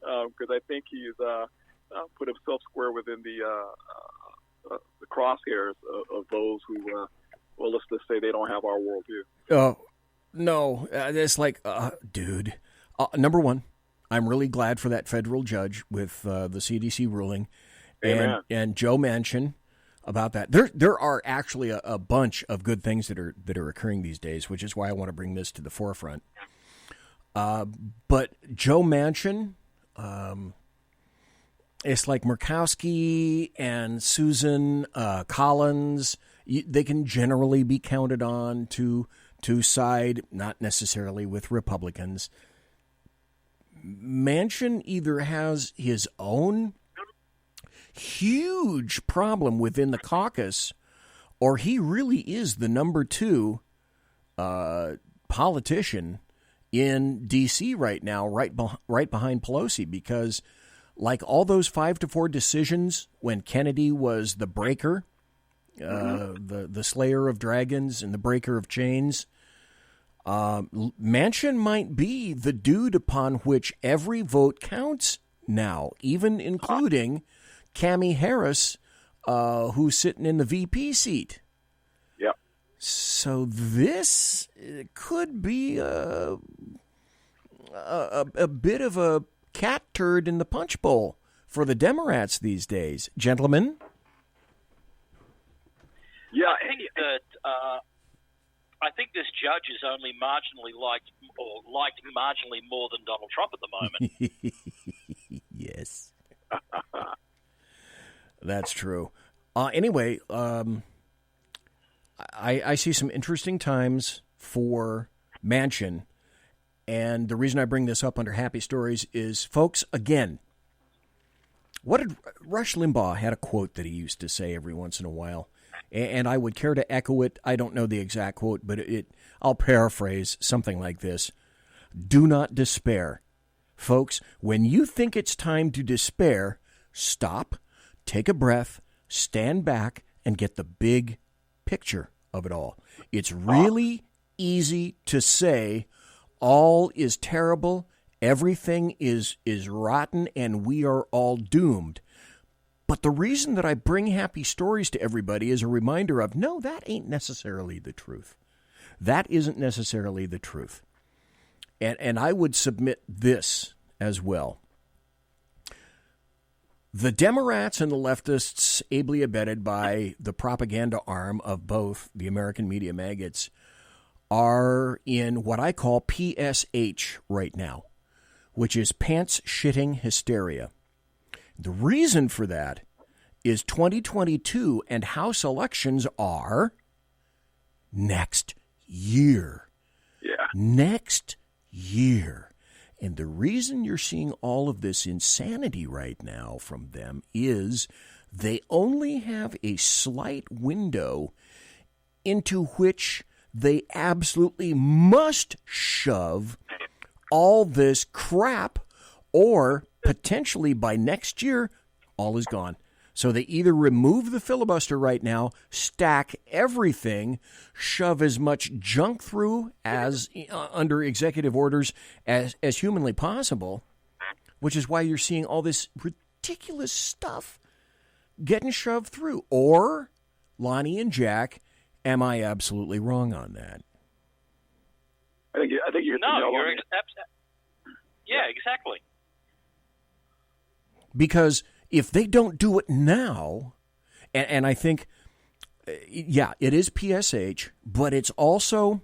because I think he's put himself square within the crosshairs of those who, well, let's just say they don't have our worldview. Oh, no, it's like, dude. Number one, I'm really glad for that federal judge with the CDC ruling, and Joe Manchin about that. There are actually a bunch of good things that are occurring these days, which is why I want to bring this to the forefront. But Joe Manchin, it's like Murkowski and Susan Collins. They can generally be counted on to side, not necessarily with Republicans. Manchin either has his own huge problem within the caucus, or he really is the number 2 politician in D.C. right now, right behind Pelosi, because like all those 5-4 decisions when Kennedy was the breaker, the slayer of dragons and the breaker of chains, Manchin might be the dude upon which every vote counts now, even including Cammie Harris, who's sitting in the VP seat. Yep. So this could be a bit of a cat turd in the punch bowl for the Democrats these days, gentlemen. Yeah, I think this judge is only marginally liked marginally more than Donald Trump at the moment. Yes. That's true. Anyway, I see some interesting times for Manchin, and the reason I bring this up under Happy Stories is, folks, again, what did Rush Limbaugh had a quote that he used to say every once in a while, and I would care to echo it. I don't know the exact quote, but I'll paraphrase something like this. Do not despair. Folks, when you think it's time to despair, stop, take a breath, stand back, and get the big picture of it all. It's really easy to say all is terrible, everything is rotten, and we are all doomed. But the reason that I bring Happy Stories to everybody is a reminder of, no, that ain't necessarily the truth. That isn't necessarily the truth. And I would submit this as well. The Democrats and the leftists, ably abetted by the propaganda arm of both the American media maggots, are in what I call PSH right now, which is pants-shitting hysteria. The reason for that is 2022 and House elections are next year. Yeah. Next year. And the reason you're seeing all of this insanity right now from them is they only have a slight window into which they absolutely must shove all this crap, or potentially by next year, all is gone. So they either remove the filibuster right now, stack everything, shove as much junk through as under executive orders as humanly possible, which is why you're seeing all this ridiculous stuff getting shoved through. Or, Lonnie and Jack, am I absolutely wrong on that? I think you hit the nail on it. Yeah, exactly. Because if they don't do it now, and I think, yeah, it is PSH, but it's also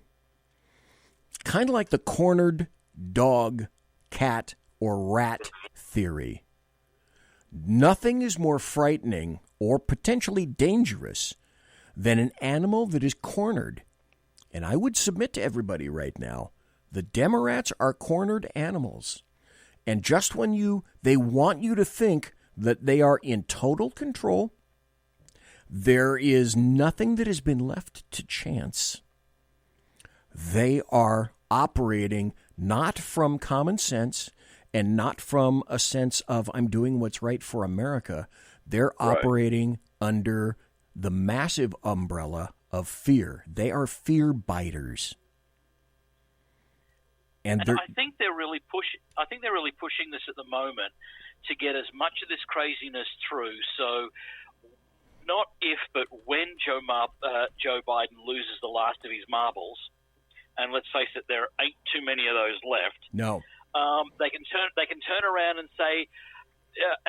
kind of like the cornered dog, cat, or rat theory. Nothing is more frightening or potentially dangerous than an animal that is cornered. And I would submit to everybody right now, the Democrats are cornered animals. And just when they want you to think that they are in total control, There is nothing that has been left to chance. They are operating not from common sense and not from a sense of I'm doing what's right for America. They're operating under the massive umbrella of fear. They are fear biters. And I think they're really pushing this at the moment to get as much of this craziness through. So, not if, but when Joe Biden loses the last of his marbles, and let's face it, there ain't too many of those left. No, they can turn around and say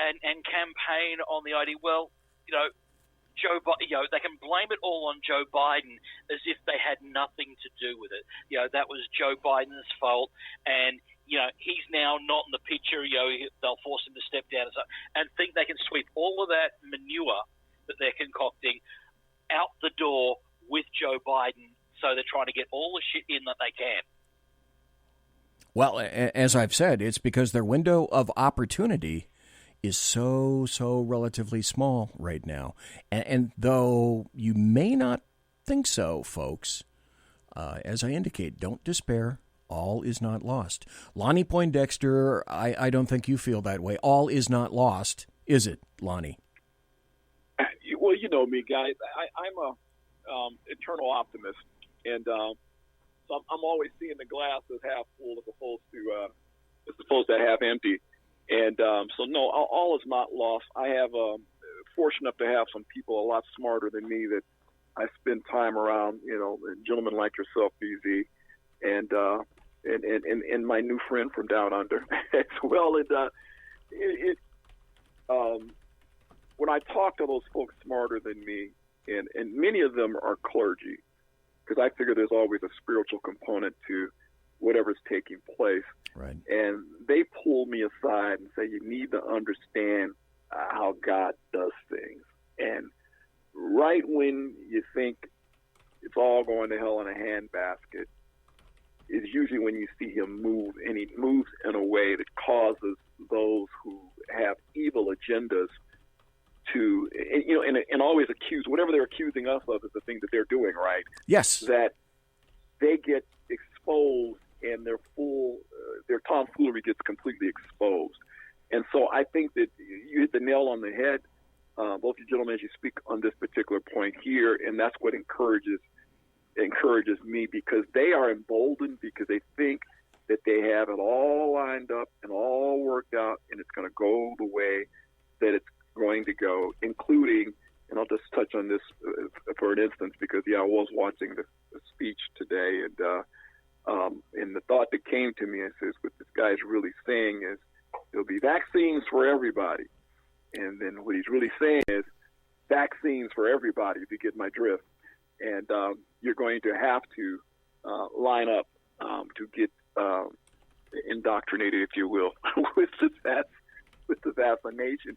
and campaign on the idea. Well, they can blame it all on Joe Biden as if they had nothing to do with it. That was Joe Biden's fault, and he's now not in the picture. They'll force him to step down and think they can sweep all of that manure that they're concocting out the door with Joe Biden. So they're trying to get all the shit in that they can. Well, as I've said, it's because their window of opportunity is so relatively small right now. And though you may not think so, folks, as I indicate, don't despair. All is not lost. Lonnie Poindexter, I don't think you feel that way. All is not lost, is it, Lonnie? Well, you know me, guys. I'm a eternal optimist. And so I'm always seeing the glass as half full as opposed to half empty. And so, no, all is not lost. I have fortunate enough to have some people a lot smarter than me that I spend time around, gentlemen like yourself, BZ, and my new friend from down under as well. And when I talk to those folks smarter than me, and many of them are clergy, because I figure there's always a spiritual component to whatever's taking place. Right. And they pull me aside and say, you need to understand how God does things. And right when you think it's all going to hell in a handbasket is usually when you see him move, and he moves in a way that causes those who have evil agendas to, and always accuse, whatever they're accusing us of is the thing that they're doing, right? Yes. That they get exposed and their tomfoolery gets completely exposed. And so I think that you hit the nail on the head, both you gentlemen, as you speak on this particular point here, and that's what encourages me, because they are emboldened because they think that they have it all lined up and all worked out, and it's going to go the way that it's going to go, including, and I'll just touch on this for an instance, because I was watching the speech today, and the thought that came to me is what this guy's really saying is there'll be vaccines for everybody, and then what he's really saying is vaccines for everybody, if you get my drift, and you're going to have to line up to get indoctrinated, if you will, with the vaccination.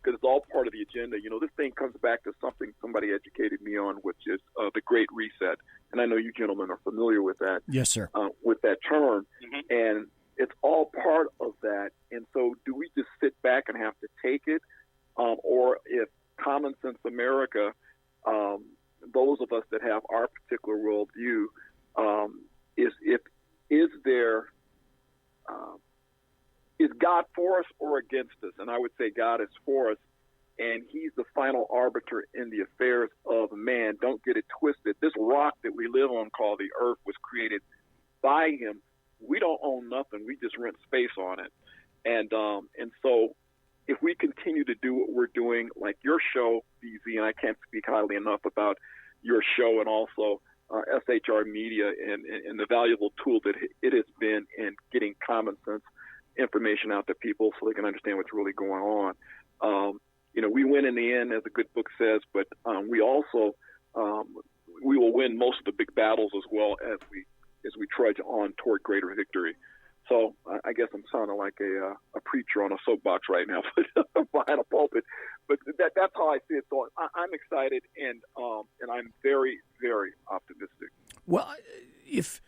Because it's all part of the agenda. This thing comes back to something somebody educated me on, which is the Great Reset. And I know you gentlemen are familiar with that. Yes, sir. With that term. Mm-hmm. And it's all part of that. And so do we just sit back and have to take it? Or if Common Sense America, those of us that have our particular worldview, is God for us or against us? And I would say God is for us, and he's the final arbiter in the affairs of man. Don't get it twisted. This rock that we live on called the earth was created by him. We don't own nothing. We just rent space on it. And so if we continue to do what we're doing, like your show, BZ, and I can't speak highly enough about your show and also SHR Media and the valuable tool that it has been in getting common sense information out to people so they can understand what's really going on. We win in the end, as the good book says, but we also we will win most of the big battles as well as we trudge on toward greater victory. So I guess I'm sounding like a preacher on a soapbox right now behind a pulpit, but that's how I see it. So I'm excited and I'm very, very optimistic. Well, if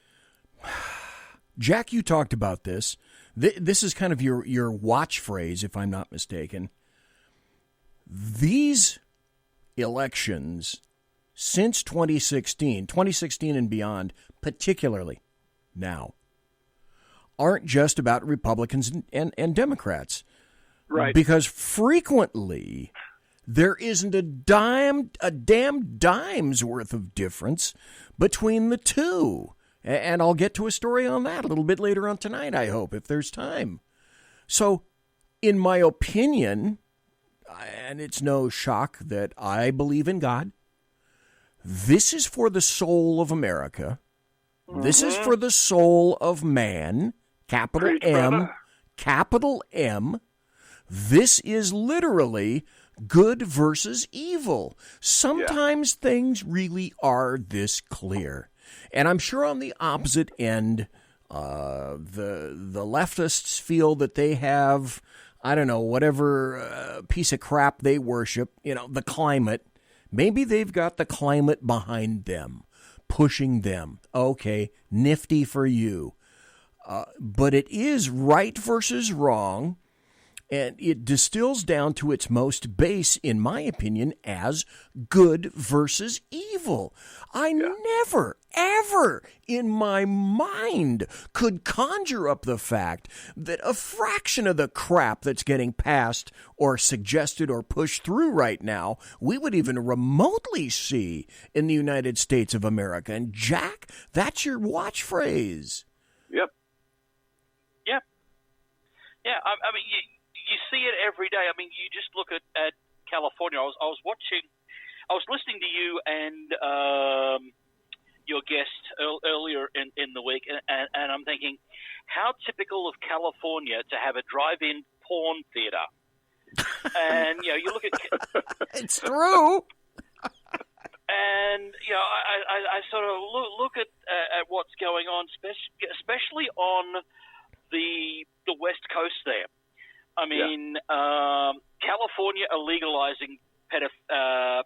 Jack, you talked about this. This is kind of your watch phrase, if I'm not mistaken. These elections since 2016 and beyond, particularly now, aren't just about Republicans and Democrats. Right. Because frequently there isn't a damn dime's worth of difference between the two. And I'll get to a story on that a little bit later on tonight, I hope, if there's time. So, in my opinion, and it's no shock that I believe in God, this is for the soul of America. This is for the soul of man, capital M, capital M. This is literally good versus evil. Sometimes things really are this clear. And I'm sure on the opposite end, the leftists feel that they have, I don't know, whatever piece of crap they worship, the climate. Maybe they've got the climate behind them, pushing them. Okay, nifty for you. But it is right versus wrong, and it distills down to its most base, in my opinion, as good versus evil. I never, ever in my mind could conjure up the fact that a fraction of the crap that's getting passed or suggested or pushed through right now, we would even remotely see in the United States of America. And Jack, that's your watch phrase. Yep. Yep. Yeah, I mean, you see it every day. I mean, you just look at California. I was listening to you and your guest earlier in the week, and I'm thinking, how typical of California to have a drive-in porn theater. And you look at it's true. And I sort of look at what's going on, especially on the West Coast there. I mean, California are legalizing pedophilic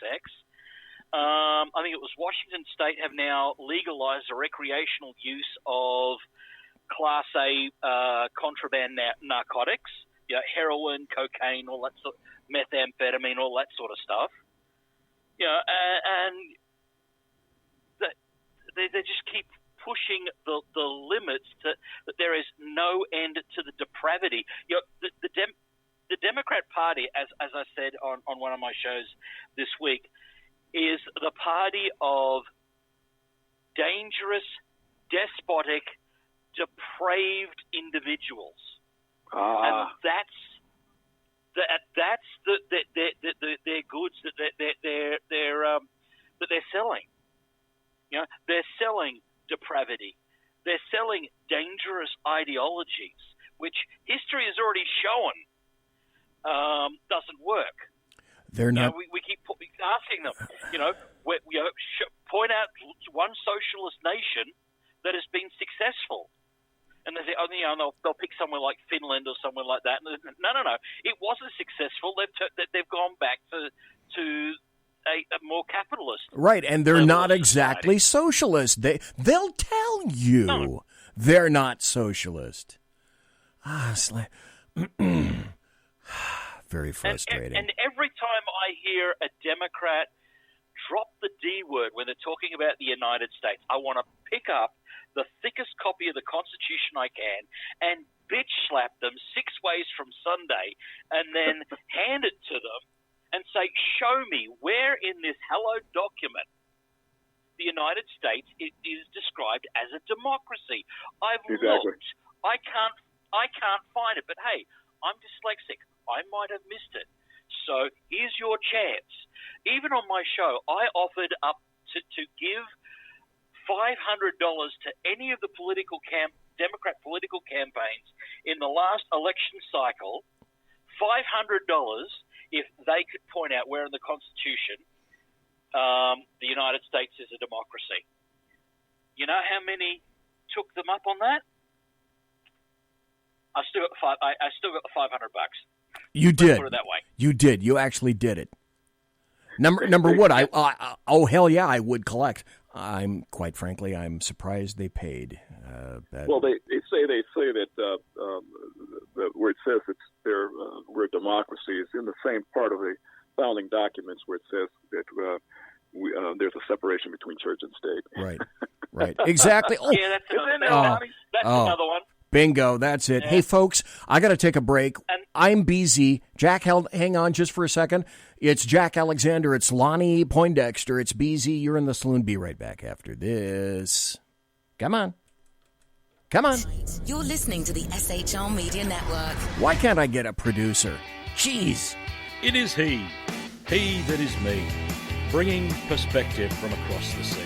sex. I think it was Washington State have now legalized the recreational use of Class A contraband narcotics, heroin, cocaine, all that sort, methamphetamine, all that sort of stuff. And they just keep pushing the limits that there is no end to the depravity. The Democrat Party, as I said on one of my shows this week, is the party of dangerous, despotic, depraved individuals, and that's their goods that they're selling. They're selling depravity. They're selling dangerous ideologies, which history has already shown doesn't work. They're not. We keep asking them. Point out one socialist nation that has been successful, and they say, they'll pick somewhere like Finland or somewhere like that. No, it wasn't successful. They've gone back to a more capitalist. Right, and they're not exactly socialist. They'll tell you they're not socialist. It's like very frustrating. And every time I hear a Democrat drop the D word when they're talking about the United States, I want to pick up the thickest copy of the Constitution I can and bitch slap them 6 ways from Sunday and then hand it to them and say, show me where in this hallowed document the United States is described as a democracy. I've looked. I can't find it. But hey, I'm dyslexic. I might have missed it. So here's your chance. Even on my show, I offered up to give $500 to any of the Democrat political campaigns in the last election cycle, $500 if they could point out where in the Constitution the United States is a democracy. You know how many took them up on that? I still got the $500. You did. Put it that way. You did. You actually did it. Number one, oh hell yeah, I would collect. Quite frankly, I'm surprised they paid. Well, they say that where it says we're a democracy is in the same part of the founding documents where it says that there's a separation between church and state. Right. Exactly. Oh. Yeah, that's another one. Bingo, that's it. Yeah. Hey, folks, I got to take a break. I'm BZ. Jack, hang on just for a second. It's Jack Alexander. It's Lonnie Poindexter. It's BZ. You're in the Saloon. Be right back after this. Come on. You're listening to the SHR Media Network. Why can't I get a producer? Jeez. It is he that is me, bringing perspective from across the sea.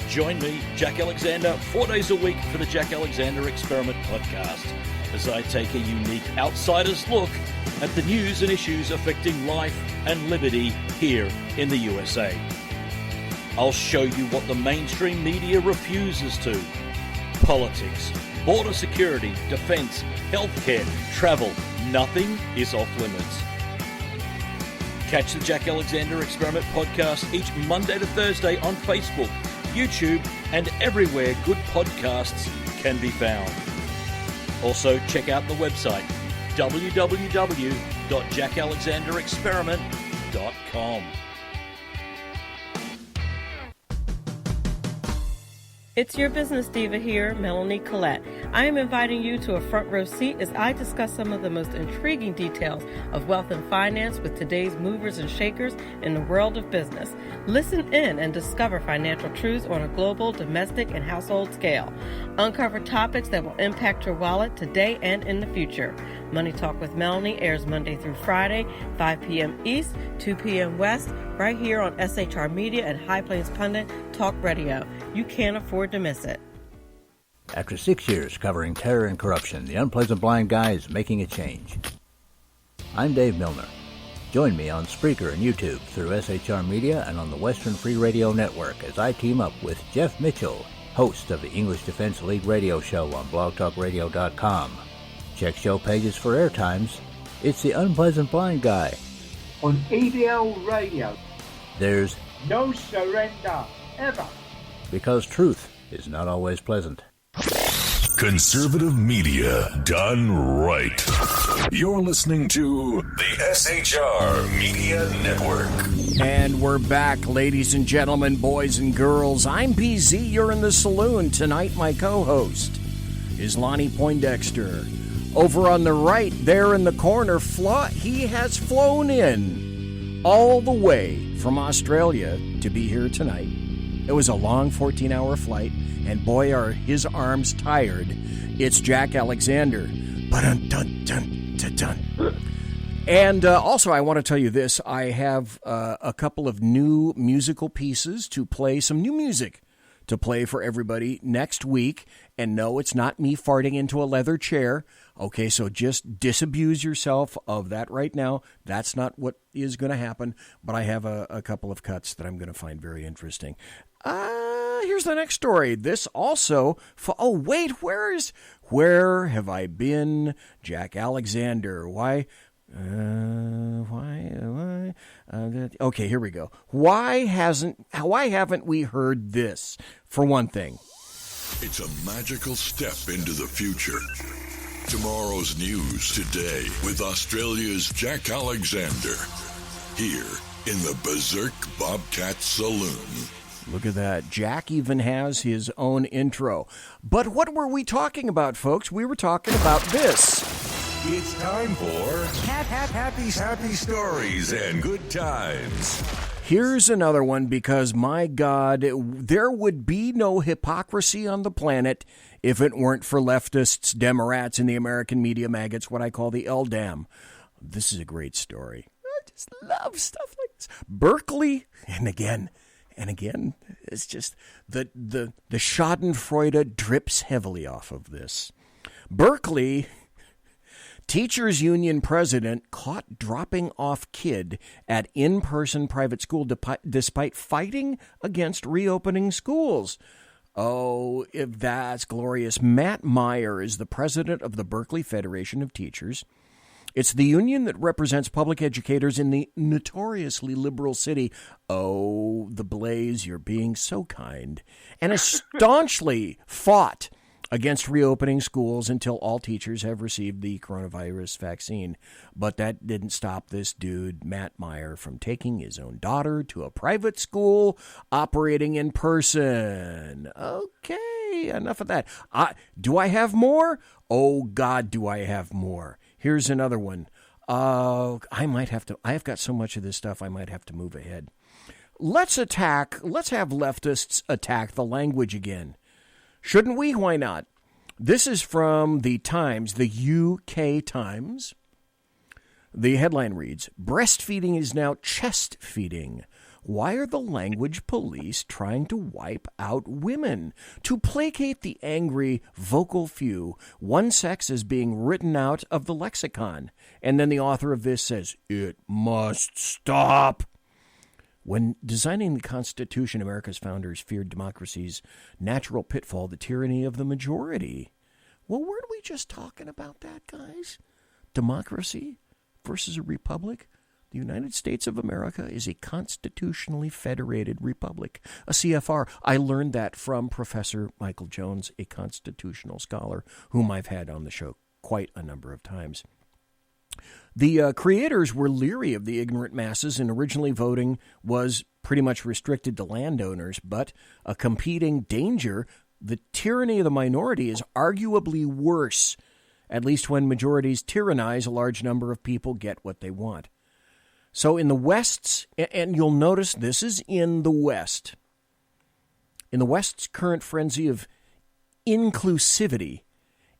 Join me, Jack Alexander, 4 days a week for the Jack Alexander Experiment podcast, as I take a unique outsider's look at the news and issues affecting life and liberty here in the USA. I'll show you what the mainstream media refuses to. Politics, border security, defense, healthcare, travel, nothing is off limits. Catch the Jack Alexander Experiment podcast each Monday to Thursday on Facebook, YouTube, and everywhere good podcasts can be found. Also, check out the website, www.jackalexanderexperiment.com. It's your business diva here, Melanie Collette. I am inviting you to a front row seat as I discuss some of the most intriguing details of wealth and finance with today's movers and shakers in the world of business. Listen in and discover financial truths on a global, domestic, and household scale. Uncover topics that will impact your wallet today and in the future. Money Talk with Melanie airs Monday through Friday, 5 p.m. East, 2 p.m. West, right here on SHR Media and High Plains Pundit Talk Radio. You can't afford to miss it. After 6 years covering terror and corruption, the Unpleasant Blind Guy is making a change. I'm Dave Milner. Join me on Spreaker and YouTube through SHR Media and on the Western Free Radio Network as I team up with Jeff Mitchell, host of the English Defense League radio show on blogtalkradio.com. Check show pages for airtimes. It's the Unpleasant Blind Guy. On EBL Radio. There's no surrender, ever. Because truth is not always pleasant. Conservative media done right. You're listening to the SHR Media Network. And we're back, ladies and gentlemen, boys and girls. I'm BZ. You're in the Saloon. Tonight, my co-host is Lonnie Poindexter. Over on the right, there in the corner, he has flown in all the way from Australia to be here tonight. It was a long 14-hour flight, and boy, are his arms tired. It's Jack Alexander. And also, I want to tell you this. I have a couple of new musical pieces to play, some new music to play for everybody next week. And no, it's not me farting into a leather chair. Okay, so just disabuse yourself of that right now. That's not what is going to happen. But I have a couple of cuts that I'm going to find very interesting. Here's the next story. This also, where have I been? Jack Alexander. Why? Okay, here we go. Why haven't we heard this? For one thing, it's a magical step into the future. Tomorrow's news today with Australia's Jack Alexander here in the Berserk Bobcat Saloon. Look at that. Jack even has his own intro. But what were we talking about, folks? We were talking about this. It's time for happy stories and good times. Here's another one because, my God, there would be no hypocrisy on the planet if it weren't for leftists, Democrats, and the American media maggots, what I call the LDAM. This is a great story. I just love stuff like this. Berkeley, and again, it's just the Schadenfreude drips heavily off of this. Berkeley teachers union president caught dropping off kid at in-person private school despite fighting against reopening schools. Oh, if that's glorious. Matt Meyer is the president of the Berkeley Federation of Teachers. It's the union that represents public educators in the notoriously liberal city. Oh, the Blaze, you're being so kind. And has staunchly fought against reopening schools until all teachers have received the coronavirus vaccine. But that didn't stop this dude, Matt Meyer, from taking his own daughter to a private school operating in person. Okay, enough of that. Do I have more? Oh, God, do I have more. Here's another one. I've got so much of this stuff, I might have to move ahead. Let's have leftists attack the language again. Shouldn't we? Why not? This is from the Times, the UK Times. The headline reads, "Breastfeeding is now chest feeding. Why are the language police trying to wipe out women? To placate the angry, vocal few, one sex is being written out of the lexicon." And then the author of this says, "It must stop." When designing the Constitution, America's founders feared democracy's natural pitfall, the tyranny of the majority. Well, weren't we just talking about that, guys? Democracy versus a republic? The United States of America is a constitutionally federated republic, a CFR. I learned that from Professor Michael Jones, a constitutional scholar, whom I've had on the show quite a number of times. The creators were leery of the ignorant masses, and originally voting was pretty much restricted to landowners, but a competing danger, the tyranny of the minority, is arguably worse, at least when majorities tyrannize, a large number of people get what they want. So in the West's, and you'll notice this is in the West, in the West's current frenzy of inclusivity,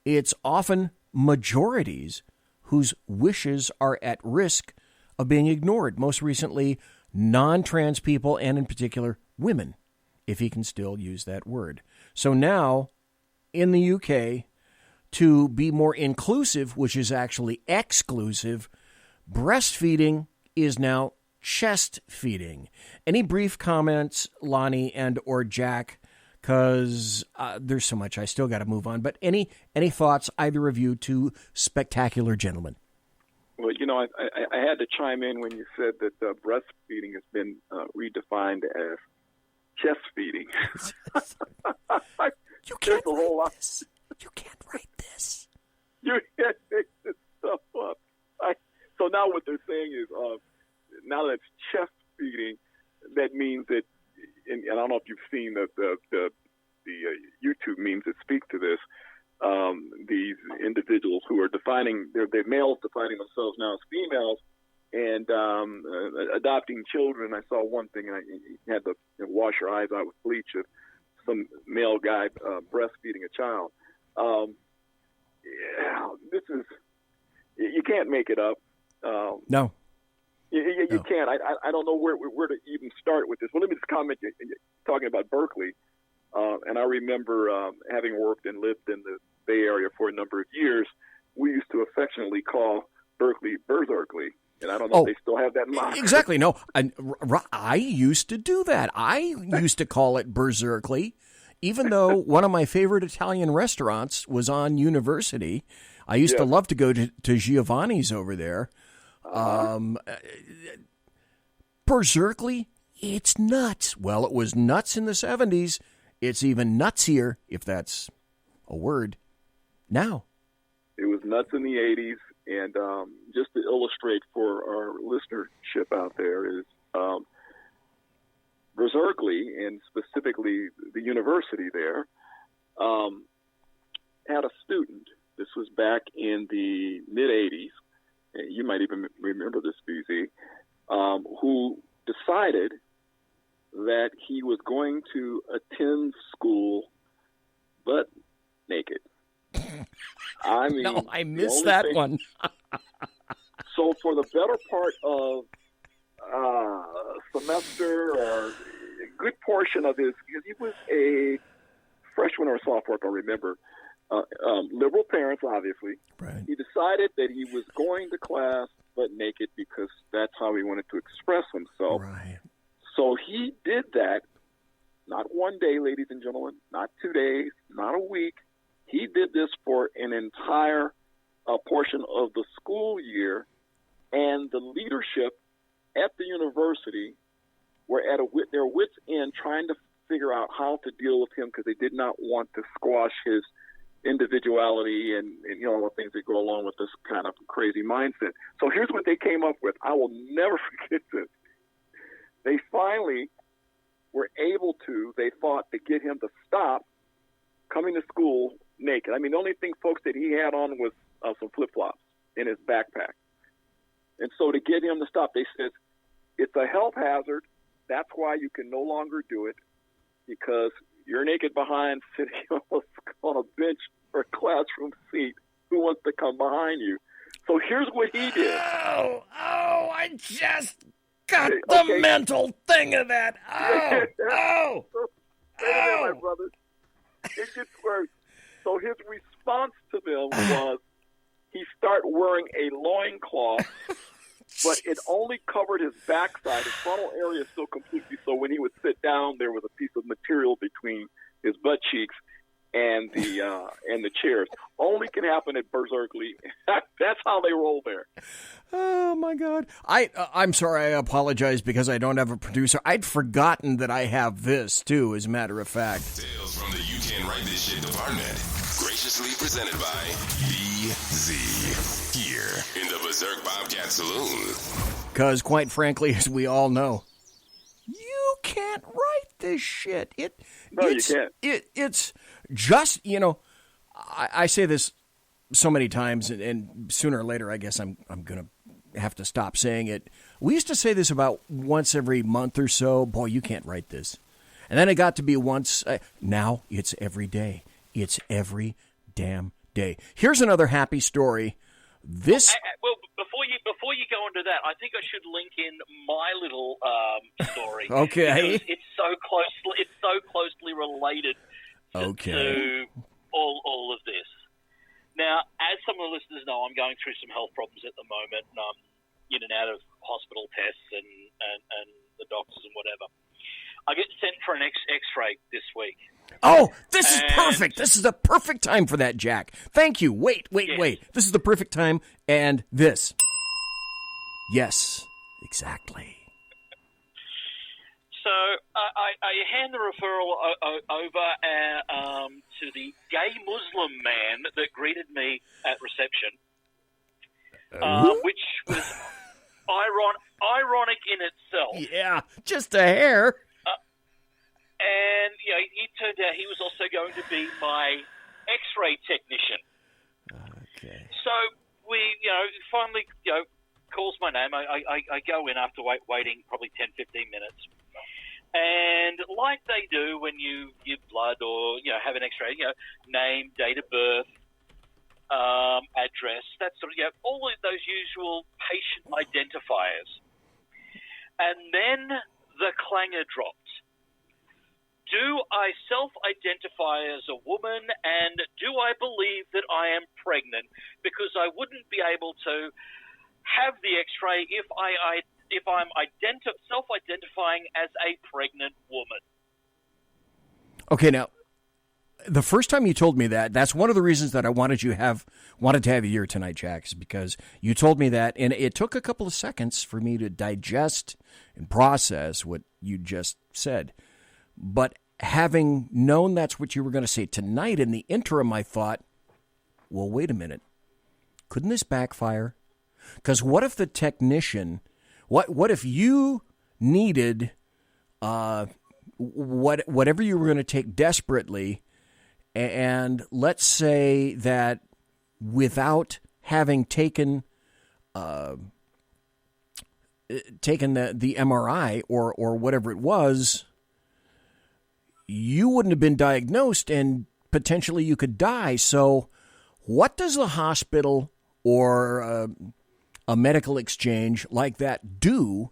it's often majorities whose wishes are at risk of being ignored. Most recently, non-trans people, and in particular, women, if you can still use that word. So now, in the UK, to be more inclusive, which is actually exclusive, breastfeeding is now chest feeding. Any brief comments, Lonnie and or Jack? Because there's so much I still got to move on. But any thoughts, either of you two spectacular gentlemen? Well, I had to chime in when you said that breastfeeding has been redefined as chest feeding. You can't write this. You can't write this. You can't make this stuff up. So now what they're saying is, now that it's chest feeding, that means that, and I don't know if you've seen the YouTube memes that speak to this. These individuals who are defining, they're males defining themselves now as females, and adopting children. I saw one thing, and you had to wash your eyes out with bleach of some male guy breastfeeding a child. This is, you can't make it up. No. You can't. I don't know where to even start with this. Well, let me just comment. You're talking about Berkeley, and I remember having worked and lived in the Bay Area for a number of years. We used to affectionately call Berkeley Berserkly, and I don't know if they still have that moniker. Exactly. No, I used to do that. I used to call it Berserkly, even though one of my favorite Italian restaurants was on University. I used to love to go to Giovanni's over there. Berserkly, it's nuts. Well, it was nuts in the 70s. It's even nutsier, if that's a word, now. It was nuts in the 80s, and just to illustrate for our listenership out there is Berserkly, and specifically the university there, had a student. This was back in the mid-'80s. You might even remember this, BZ, who decided that he was going to attend school butt naked. I mean, no, I missed that one. So for the better part of semester or a good portion of his, because he was a freshman or a sophomore, if I remember, liberal parents, obviously. Right. He decided that he was going to class butt naked because that's how he wanted to express himself. Right. So he did that, not one day, ladies and gentlemen, not 2 days, not a week. He did this for an entire portion of the school year, and the leadership at the university were at their wits' end trying to figure out how to deal with him because they did not want to squash his individuality and all the things that go along with this kind of crazy mindset. So here's what they came up with. I will never forget this. They finally were able to, they thought, to get him to stop coming to school naked. I mean, the only thing, folks, that he had on was some flip-flops in his backpack. And so to get him to stop, they said, it's a health hazard. That's why you can no longer do it, because you're naked behind sitting on a bench or a classroom seat. Who wants to come behind you? So here's what he did. Oh, I just got the mental thing of that. Oh. Wait a minute, my brother. It gets worse. So his response to them was he started wearing a loincloth, but it only covered his backside. His frontal area still completely. So when he would sit down, there was a piece of material between his butt cheeks and the chairs. Only can happen at Berserk. That's how they roll there. Oh my God! I'm sorry. I apologize because I don't have a producer. I'd forgotten that I have this too. As a matter of fact, Tales from the You Can Write This Shit department, graciously presented by BZ here in the Berserk Bobcat Saloon. Because quite frankly, as we all know, you can't write this shit. You can't. It's just, I say this so many times, and sooner or later, I guess I'm going to have to stop saying it. We used to say this about once every month or so. Boy, you can't write this. And then it got to be once. Now it's every day. It's every damn day. Here's another happy story. Well, before you go into that, I think I should link in my little story. Okay. Because it's so closely related to all of this. Now, as some of the listeners know, I'm going through some health problems at the moment, and I'm in and out of hospital tests and the doctors and whatever. I get sent for an X-ray this week. Oh, this is perfect. This is the perfect time for that, Jack. Thank you. Wait. This is the perfect time. And this. Yes, exactly. So I hand the referral over to the gay Muslim man that greeted me at reception, which was ironic in itself. Yeah, just a hair. And it turned out he was also going to be my X-ray technician. Okay. So we, finally, calls my name. I go in after waiting probably 10, 15 minutes. And like they do when you give blood or, have an X-ray, name, date of birth, address, that sort of, all of those usual patient identifiers. And then the clanger dropped. Do I self-identify as a woman, and do I believe that I am pregnant? Because I wouldn't be able to have the X-ray if I'm self-identifying as a pregnant woman. Okay, now, the first time you told me that's one of the reasons that I wanted to have you here tonight, Jack, is because you told me that, and it took a couple of seconds for me to digest and process what you just said. But having known that's what you were going to say tonight, in the interim, I thought, well, wait a minute. Couldn't this backfire? Because what if the technician, what if you needed whatever you were going to take desperately, and let's say that without having taken the MRI or whatever it was, you wouldn't have been diagnosed and potentially you could die. So what does the hospital or a medical exchange like that do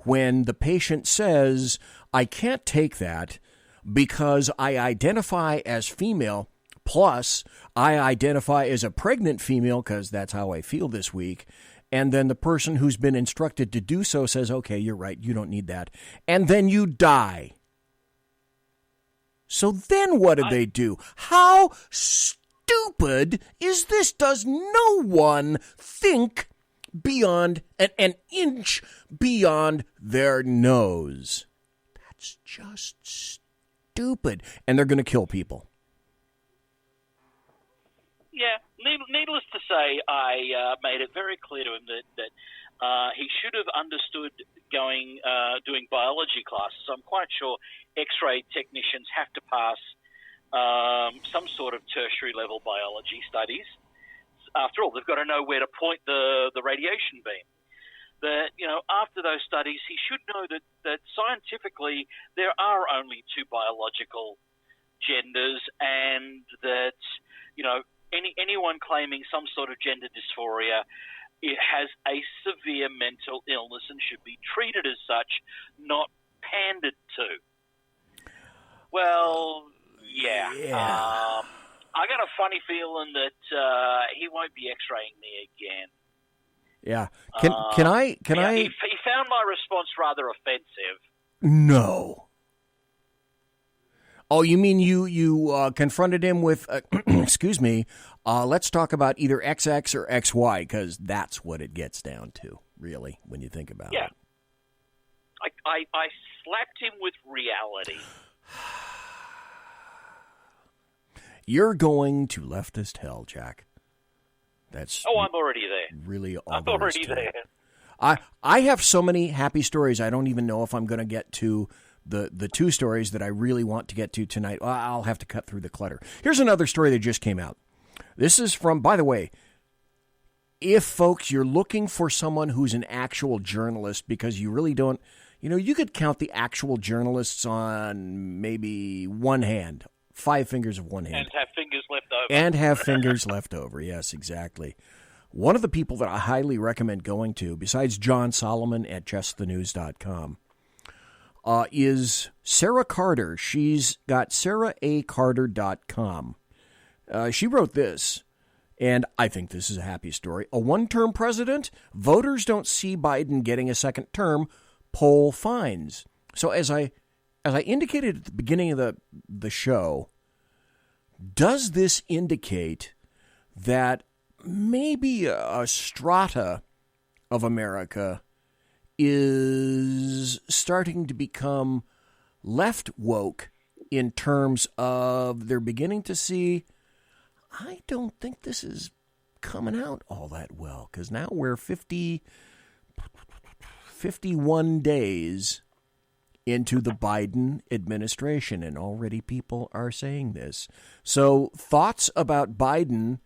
when the patient says, I can't take that because I identify as female, plus I identify as a pregnant female because that's how I feel this week, and then the person who's been instructed to do so says, okay, you're right, you don't need that, and then you die. So then what do they do? How stupid is this? Does no one think beyond an inch beyond their nose? That's just stupid. And they're going to kill people. Needless to say, I made it very clear to him that he should have understood doing biology classes. I'm quite sure X-ray technicians have to pass some sort of tertiary level biology studies. After all, they've got to know where to point the radiation beam. That, after those studies, he should know that scientifically there are only two biological genders, and that anyone claiming some sort of gender dysphoria, it has a severe mental illness and should be treated as such, not pandered to. Well, yeah. I got a funny feeling that he won't be X-raying me again. Yeah. Can I? He found my response rather offensive. No. Oh, you mean you confronted him with, excuse me, let's talk about either XX or XY, because that's what it gets down to, really, when you think about it. I slapped him with reality. You're going to leftist hell, Jack. That's I'm already there. Really all I'm already there. I have so many happy stories, I don't even know if I'm going to get to the two stories that I really want to get to tonight. I'll have to cut through the clutter. Here's another story that just came out. This is from, by the way, if, folks, you're looking for someone who's an actual journalist, because you really don't, you could count the actual journalists on maybe one hand, 5 fingers of one hand. And have fingers left over. And have fingers left over, yes, exactly. One of the people that I highly recommend going to, besides John Solomon at justthenews.com, is Sarah Carter. She's got sarahacarter.com. She wrote this, and I think this is a happy story. A one-term president? Voters don't see Biden getting a second term. Poll finds. So as I indicated at the beginning of the show, does this indicate that maybe a strata of America is starting to become left woke in terms of they're beginning to see, I don't think this is coming out all that well, because now we're 51 days into the Biden administration, and already people are saying this. So thoughts about Biden,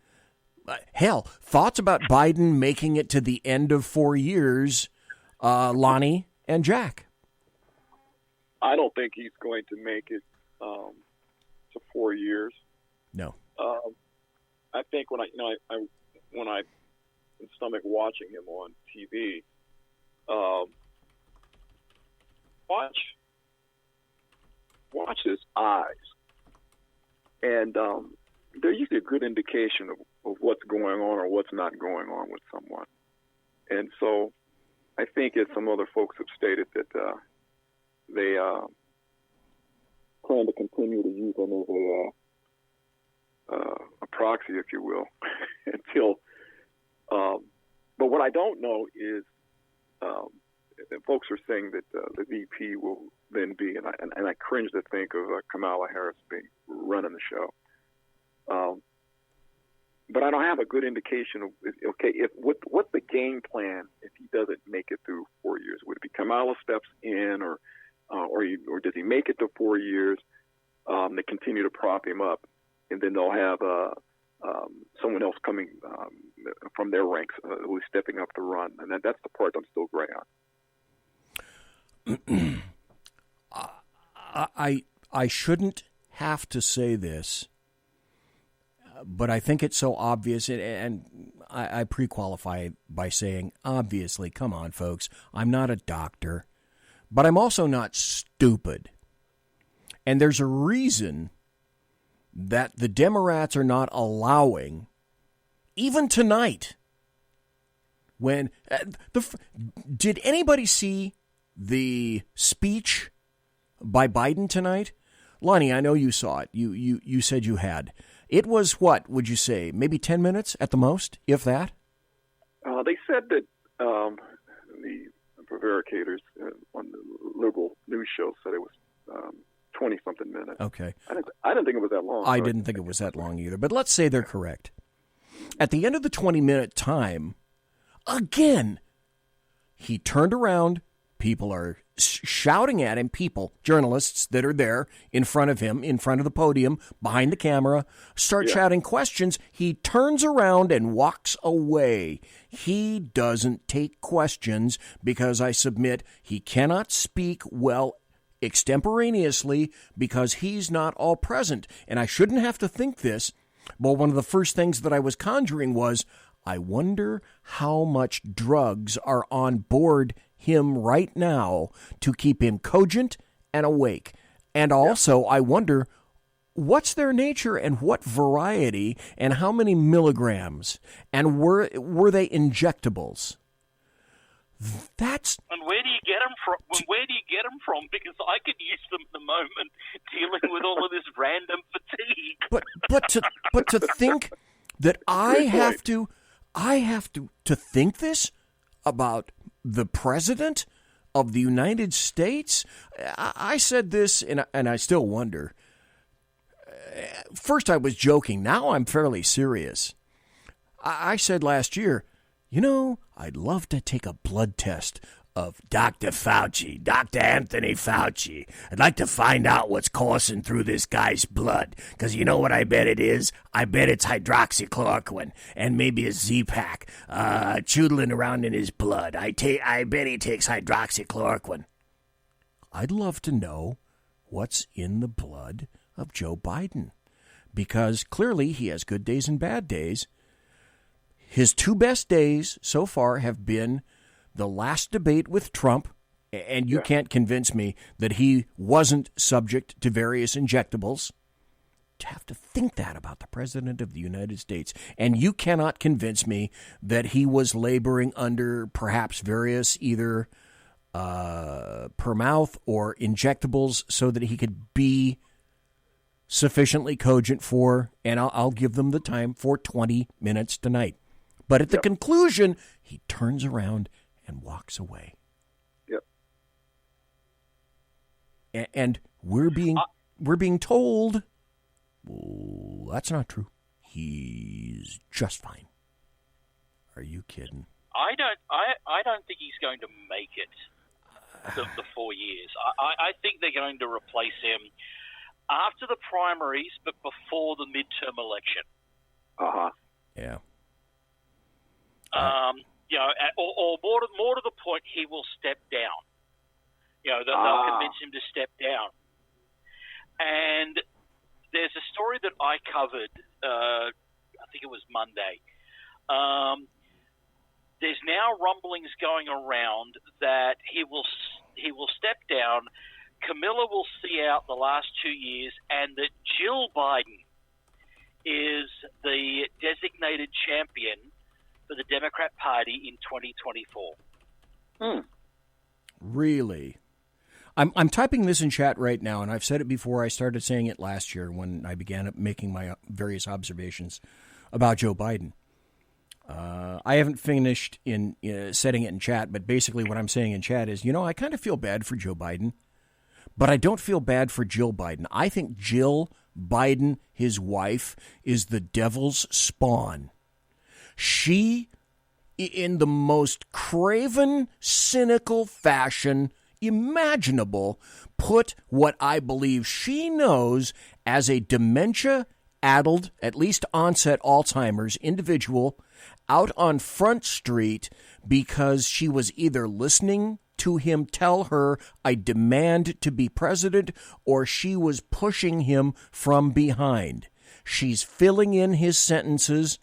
thoughts about Biden making it to the end of 4 years, Lonnie and Jack? I don't think he's going to make it to 4 years. No. I think when I stomach watching him on TV, watch his eyes, and they're usually a good indication of what's going on or what's not going on with someone. And so I think, as some other folks have stated, that they plan to continue to use him as a proxy, if you will, until. But what I don't know is, folks are saying that the VP will then be, and I cringe to think of Kamala Harris running the show. But I don't have a good indication of, what's the game plan if he doesn't make it through 4 years? Would it be Kamala steps in, or does he make it to 4 years? They continue to prop him up, and then they'll have someone else coming from their ranks who's stepping up to run, and that's the part I'm still gray on. I shouldn't have to say this, but I think it's so obvious, and I pre-qualify by saying, obviously, come on, folks, I'm not a doctor, but I'm also not stupid. And there's a reason that the Democrats are not allowing, even tonight, when did anybody see the speech by Biden tonight? Lonnie, I know you saw it. You said you had. It was, what would you say, maybe 10 minutes at the most, if that? They said that the prevaricators on the liberal news show said it was 20-something minutes. Okay. I didn't think it was that long. I didn't think it was that long either, but let's say they're correct. At the end of the 20-minute time, again, he turned around. People are shouting at him, journalists that are there in front of him, in front of the podium, behind the camera, start shouting questions. He turns around and walks away. He doesn't take questions because I submit he cannot speak well extemporaneously because he's not all present. And I shouldn't have to think this, but one of the first things that I was conjuring was, I wonder how much drugs are on board him right now to keep him cogent and awake. And also, I wonder, what's their nature and what variety and how many milligrams? And were they injectables? And where do you get them from? Where do you get them from? Because I could use them at the moment dealing with all of this random fatigue. But to think that I have to think this about the president of the United States. I said this, and I still wonder. First I was joking. Now I'm fairly serious. I said last year, I'd love to take a blood test of Dr. Fauci, Dr. Anthony Fauci. I'd like to find out what's coursing through this guy's blood. Because you know what I bet it is? I bet it's hydroxychloroquine and maybe a Z-Pack choodling around in his blood. I bet he takes hydroxychloroquine. I'd love to know what's in the blood of Joe Biden. Because clearly he has good days and bad days. His two best days so far have been the last debate with Trump, and you can't convince me that he wasn't subject to various injectables. To have to think that about the President of the United States. And you cannot convince me that he was laboring under perhaps various either per mouth or injectables so that he could be sufficiently cogent for, and I'll give them the time, for 20 minutes tonight. But at the conclusion, he turns around and walks away. Yep. And we're being told, well, that's not true. He's just fine. Are you kidding? I don't think he's going to make it the 4 years. I think they're going to replace him after the primaries, but before the midterm election. Yeah. Or more to the point, he will step down. They'll convince him to step down. And there's a story that I covered, I think it was Monday. There's now rumblings going around that he will step down. Camilla will see out the last 2 years, and that Jill Biden is the designated champion for the Democrat Party in 2024. Really? I'm typing this in chat right now, and I've said it before. I started saying it last year when I began making my various observations about Joe Biden. I haven't finished in setting it in chat, but basically what I'm saying in chat is, I kind of feel bad for Joe Biden, but I don't feel bad for Jill Biden. I think Jill Biden, his wife, is the devil's spawn. She, in the most craven, cynical fashion imaginable, put what I believe she knows as a dementia-addled, at least onset Alzheimer's individual out on Front Street because she was either listening to him tell her, I demand to be president, or she was pushing him from behind. She's filling in his sentences.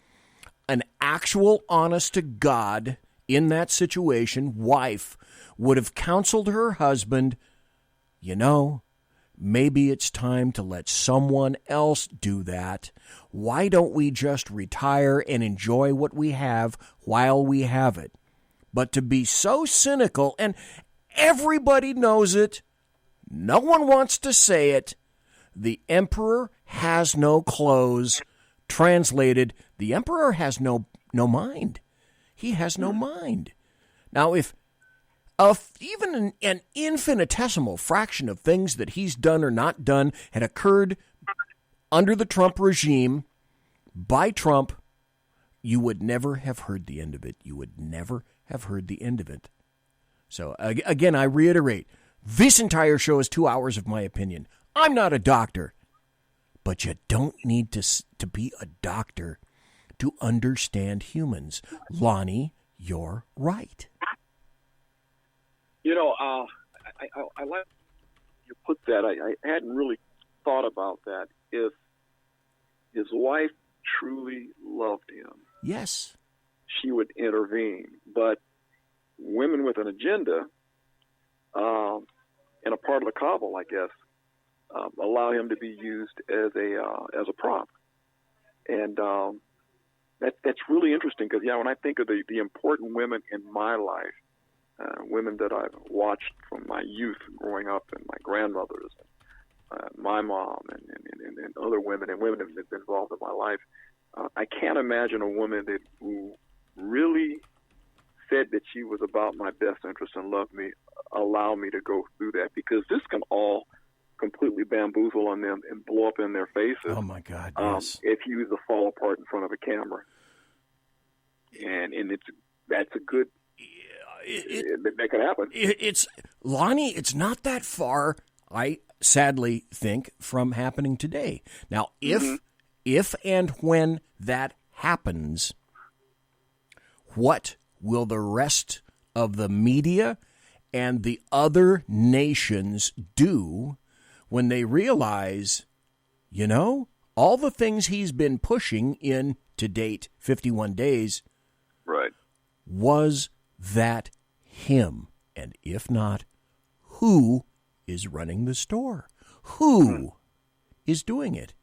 An actual, honest-to-God, in that situation, wife would have counseled her husband, maybe it's time to let someone else do that. Why don't we just retire and enjoy what we have while we have it? But to be so cynical, and everybody knows it, no one wants to say it, the emperor has no clothes. Translated, the emperor has no mind. He has no mind. Now, if even an infinitesimal fraction of things that he's done or not done had occurred under the Trump regime, by Trump, you would never have heard the end of it. You would never have heard the end of it. So, again, I reiterate, this entire show is 2 hours of my opinion. I'm not a doctor, but you don't need to be a doctor to understand humans. Lonnie, you're right. You know, I like you put that. I hadn't really thought about that. If his wife truly loved him, yes, she would intervene. But women with an agenda, and a part of the cabal, I guess, allow him to be used as a prop. And that's really interesting because, when I think of the important women in my life, women that I've watched from my youth growing up, and my grandmothers, my mom, and other women, and women that have been involved in my life, I can't imagine a woman who really said that she was about my best interest and loved me, allow me to go through that, because this can all completely bamboozle on them and blow up in their faces. Oh my God! Yes. If you to fall apart in front of a camera, and that's a good. That could happen. It's Lonnie. It's not that far, I sadly think, from happening today. Now, if and when that happens, what will the rest of the media and the other nations do when they realize, all the things he's been pushing in, to date, 51 days, right, was that him? And if not, who is running the store? Who is doing it?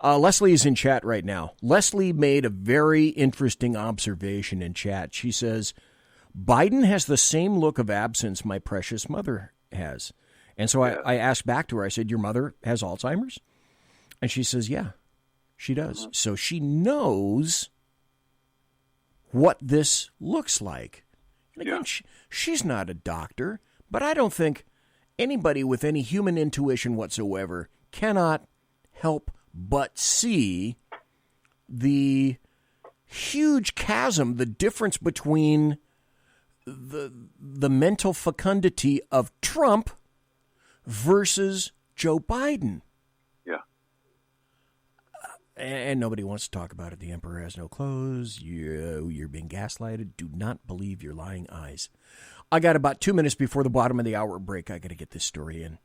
Leslie is in chat right now. Leslie made a very interesting observation in chat. She says, Biden has the same look of absence my precious mother has. And so I asked back to her, I said, your mother has Alzheimer's? And she says, yeah, she does. So she knows what this looks like. And again, she's not a doctor, but I don't think anybody with any human intuition whatsoever cannot help but see the huge chasm, the difference between the mental fecundity of Trump versus Joe Biden. Yeah. And nobody wants to talk about it. The emperor has no clothes. You're being gaslighted. Do not believe your lying eyes. I got about 2 minutes before the bottom of the hour break. I got to get this story in.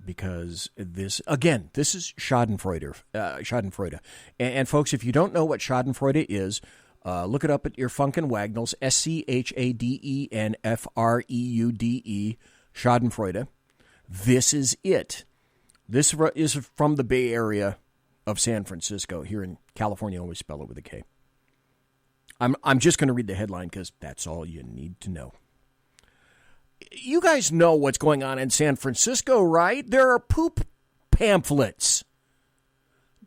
Because this is Schadenfreude. And folks, if you don't know what Schadenfreude is, look it up at your Funkin' Wagnalls, SCHADENFREUDE, Schadenfreude. This is it. This is from the Bay Area of San Francisco. Here in California, always spell it with a K. I'm just going to read the headline because that's all you need to know. You guys know what's going on in San Francisco, right? There are poop pamphlets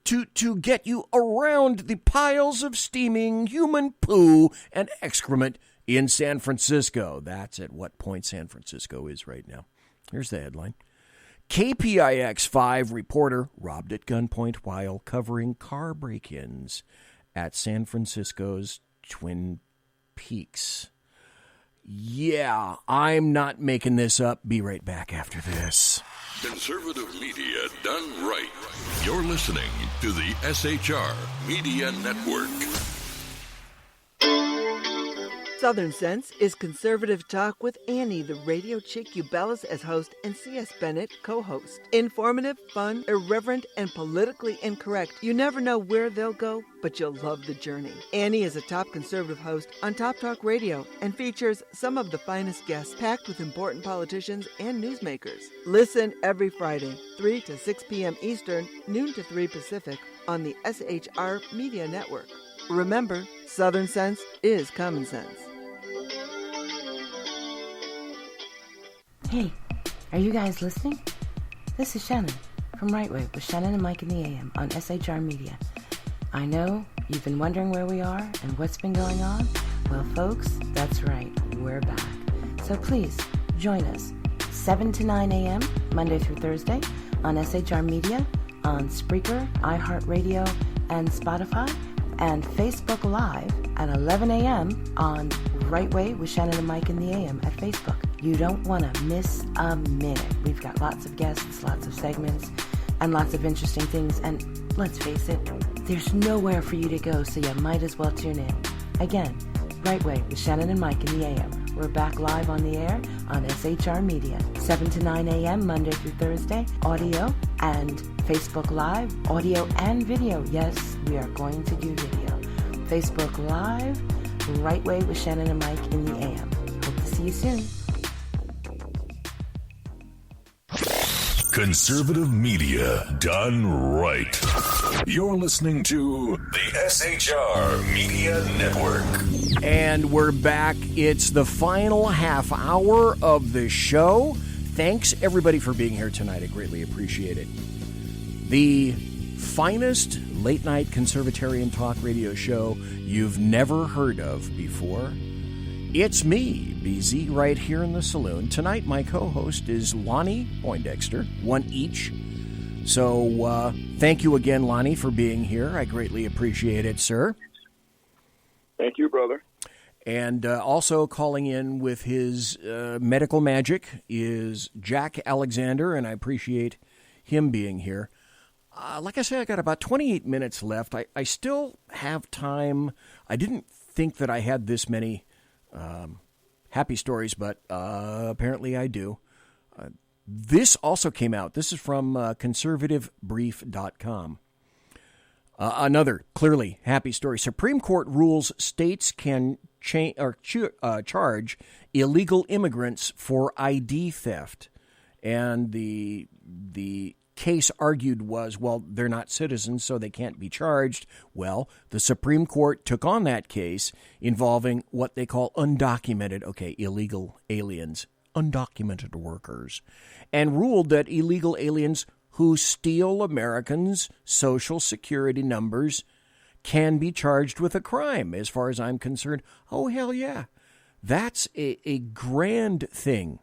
to get you around the piles of steaming human poo and excrement in San Francisco. That's at what point San Francisco is right now. Here's the headline. KPIX 5 reporter robbed at gunpoint while covering car break-ins at San Francisco's Twin Peaks. Yeah, I'm not making this up. Be right back after this. Conservative media done right. You're listening to the SHR Media Network. Southern Sense is conservative talk with Annie, the radio chick you bellows as host, and C.S. Bennett co-host. Informative, fun, irreverent, and politically incorrect. You never know where they'll go, but you'll love the journey. Annie is a top conservative host on Top Talk Radio and features some of the finest guests packed with important politicians and newsmakers. Listen every Friday, 3 to 6 p.m. Eastern, noon to 3 Pacific, on the SHR Media Network. Remember, Southern Sense is common sense. Hey, are you guys listening? This is Shannon from Right Way with Shannon and Mike in the AM on SHR Media. I know you've been wondering where we are and what's been going on. Well, folks, that's right. We're back. So please join us 7 to 9 a.m. Monday through Thursday on SHR Media, on Spreaker, iHeartRadio, and Spotify, and Facebook Live at 11 a.m. on Right Way with Shannon and Mike in the AM at Facebook. You don't want to miss a minute. We've got lots of guests, lots of segments, and lots of interesting things. And let's face it, there's nowhere for you to go, so you might as well tune in. Again, Right Way with Shannon and Mike in the AM. We're back live on the air on SHR Media, 7 to 9 a.m. Monday through Thursday, audio, and Facebook Live, audio and video. Yes, we are going to do video. Facebook Live, Right Way with Shannon and Mike in the AM. Hope to see you soon. Conservative media done right. You're listening to the SHR Media Network. And we're back. It's the final half hour of the show. Thanks, everybody, for being here tonight. I greatly appreciate it. The finest late-night conservatarian talk radio show you've never heard of before. It's me, BZ, right here in the Saloon. Tonight, my co-host is Lonnie Poindexter, one each. So, thank you again, Lonnie, for being here. I greatly appreciate it, sir. Thank you, brother. And also calling in with his medical magic is Jack Alexander, and I appreciate him being here. Like I said, I got about 28 minutes left. I still have time. I didn't think that I had this many happy stories, but apparently I do. This also came out. This is from conservativebrief.com. Another clearly happy story. Supreme Court rules states can charge illegal immigrants for ID theft. And the case argued was, well, they're not citizens, so they can't be charged. Well, the Supreme Court took on that case involving what they call undocumented, illegal aliens, undocumented workers, and ruled that illegal aliens who steal Americans' social security numbers can be charged with a crime. As far as I'm concerned, oh, hell yeah. That's a grand thing.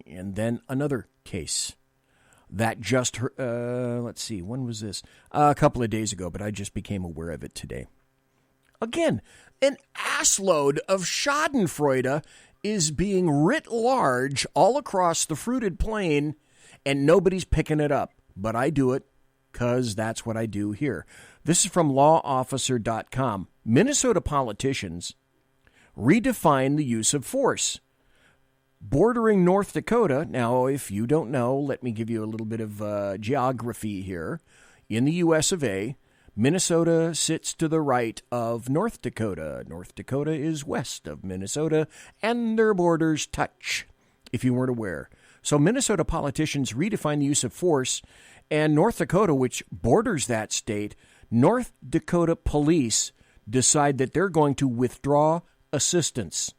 And then another case that just, let's see, when was this? A couple of days ago, but I just became aware of it today. Again, an assload of schadenfreude is being writ large all across the fruited plain, and nobody's picking it up. But I do it because that's what I do here. This is from lawofficer.com. Minnesota politicians redefine the use of force. Bordering North Dakota, now if you don't know, let me give you a little bit of geography here. In the U.S. of A., Minnesota sits to the right of North Dakota. North Dakota is west of Minnesota, and their borders touch, if you weren't aware. So Minnesota politicians redefine the use of force, and North Dakota, which borders that state, North Dakota police decide that they're going to withdraw assistance.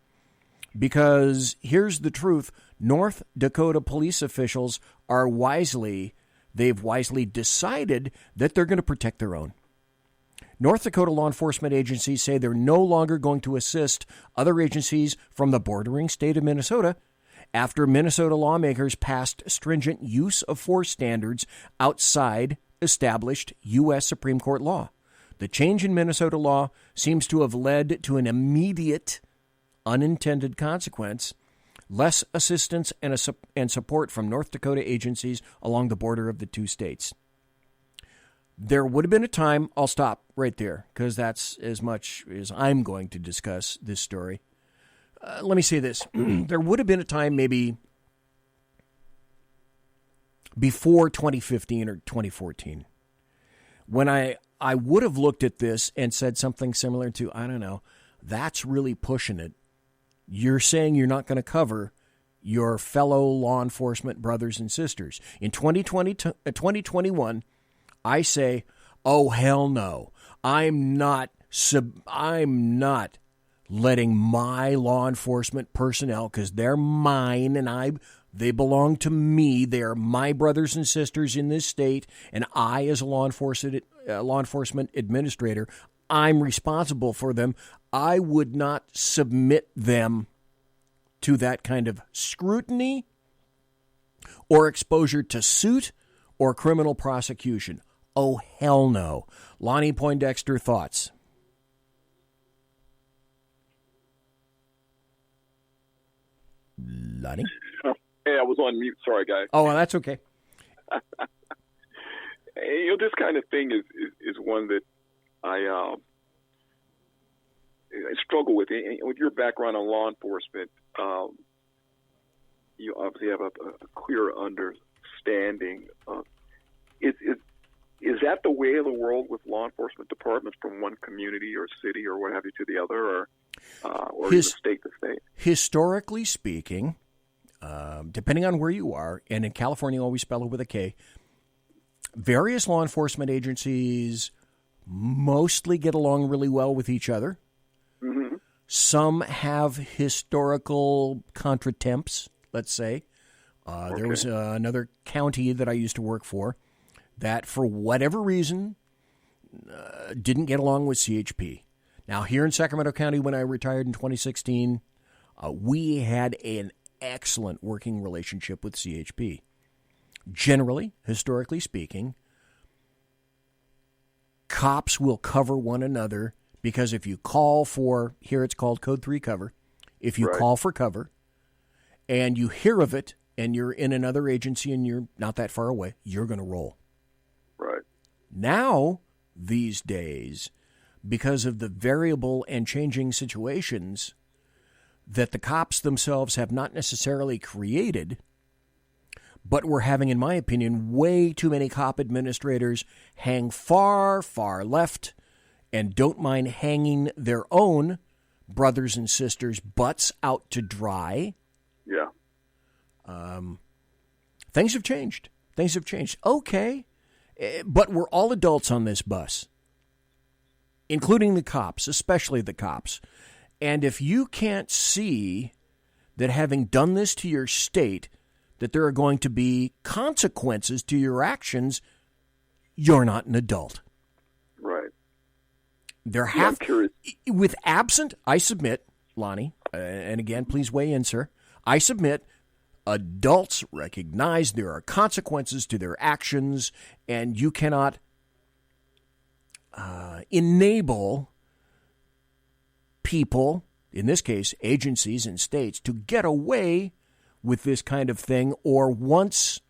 Because here's the truth, North Dakota police officials they've wisely decided that they're going to protect their own. North Dakota law enforcement agencies say they're no longer going to assist other agencies from the bordering state of Minnesota after Minnesota lawmakers passed stringent use of force standards outside established U.S. Supreme Court law. The change in Minnesota law seems to have led to an immediate unintended consequence, less assistance and support from North Dakota agencies along the border of the two states. There would have been a time, I'll stop right there, because that's as much as I'm going to discuss this story. Let me say this. There would have been a time maybe before 2015 or 2014 when I would have looked at this and said something similar to, I don't know, that's really pushing it. You're saying you're not going to cover your fellow law enforcement brothers and sisters. In 2021, I say, oh, hell no. I'm not letting my law enforcement personnel, because they're mine and they belong to me. They are my brothers and sisters in this state, and I, as a law enforcement administrator, I'm responsible for them. I would not submit them to that kind of scrutiny or exposure to suit or criminal prosecution. Oh, hell no. Lonnie Poindexter, thoughts? Lonnie? Hey, I was on mute. Sorry, guys. Oh, well, that's okay. This kind of thing is one that I struggle with. With your background on law enforcement, you obviously have a clear understanding of is that the way of the world with law enforcement departments from one community or city or what have you to the other, or even state to state? Historically speaking, depending on where you are, and in California, always spell it with a K, various law enforcement agencies mostly get along really well with each other. Mm-hmm. Some have historical contretemps, let's say. There was another county that I used to work for that, for whatever reason, didn't get along with CHP. Now, here in Sacramento County, when I retired in 2016, we had an excellent working relationship with CHP. Generally, historically speaking, cops will cover one another because if you call for, here it's called Code 3 cover, if you call for cover and you hear of it and you're in another agency and you're not that far away, you're going to roll. Right. Now, these days, because of the variable and changing situations that the cops themselves have not necessarily created, but we're having, in my opinion, way too many cop administrators hang far, far left and don't mind hanging their own brothers and sisters' butts out to dry. Yeah. Things have changed. Things have changed. Okay. But we're all adults on this bus, including the cops, especially the cops. And if you can't see that having done this to your state, that there are going to be consequences to your actions, you're not an adult. Right. There I'm curious. With absent, I submit, Lonnie, and again, please weigh in, sir. I submit, adults recognize there are consequences to their actions, and you cannot enable people, in this case, agencies and states, to get away with this kind of thing, or once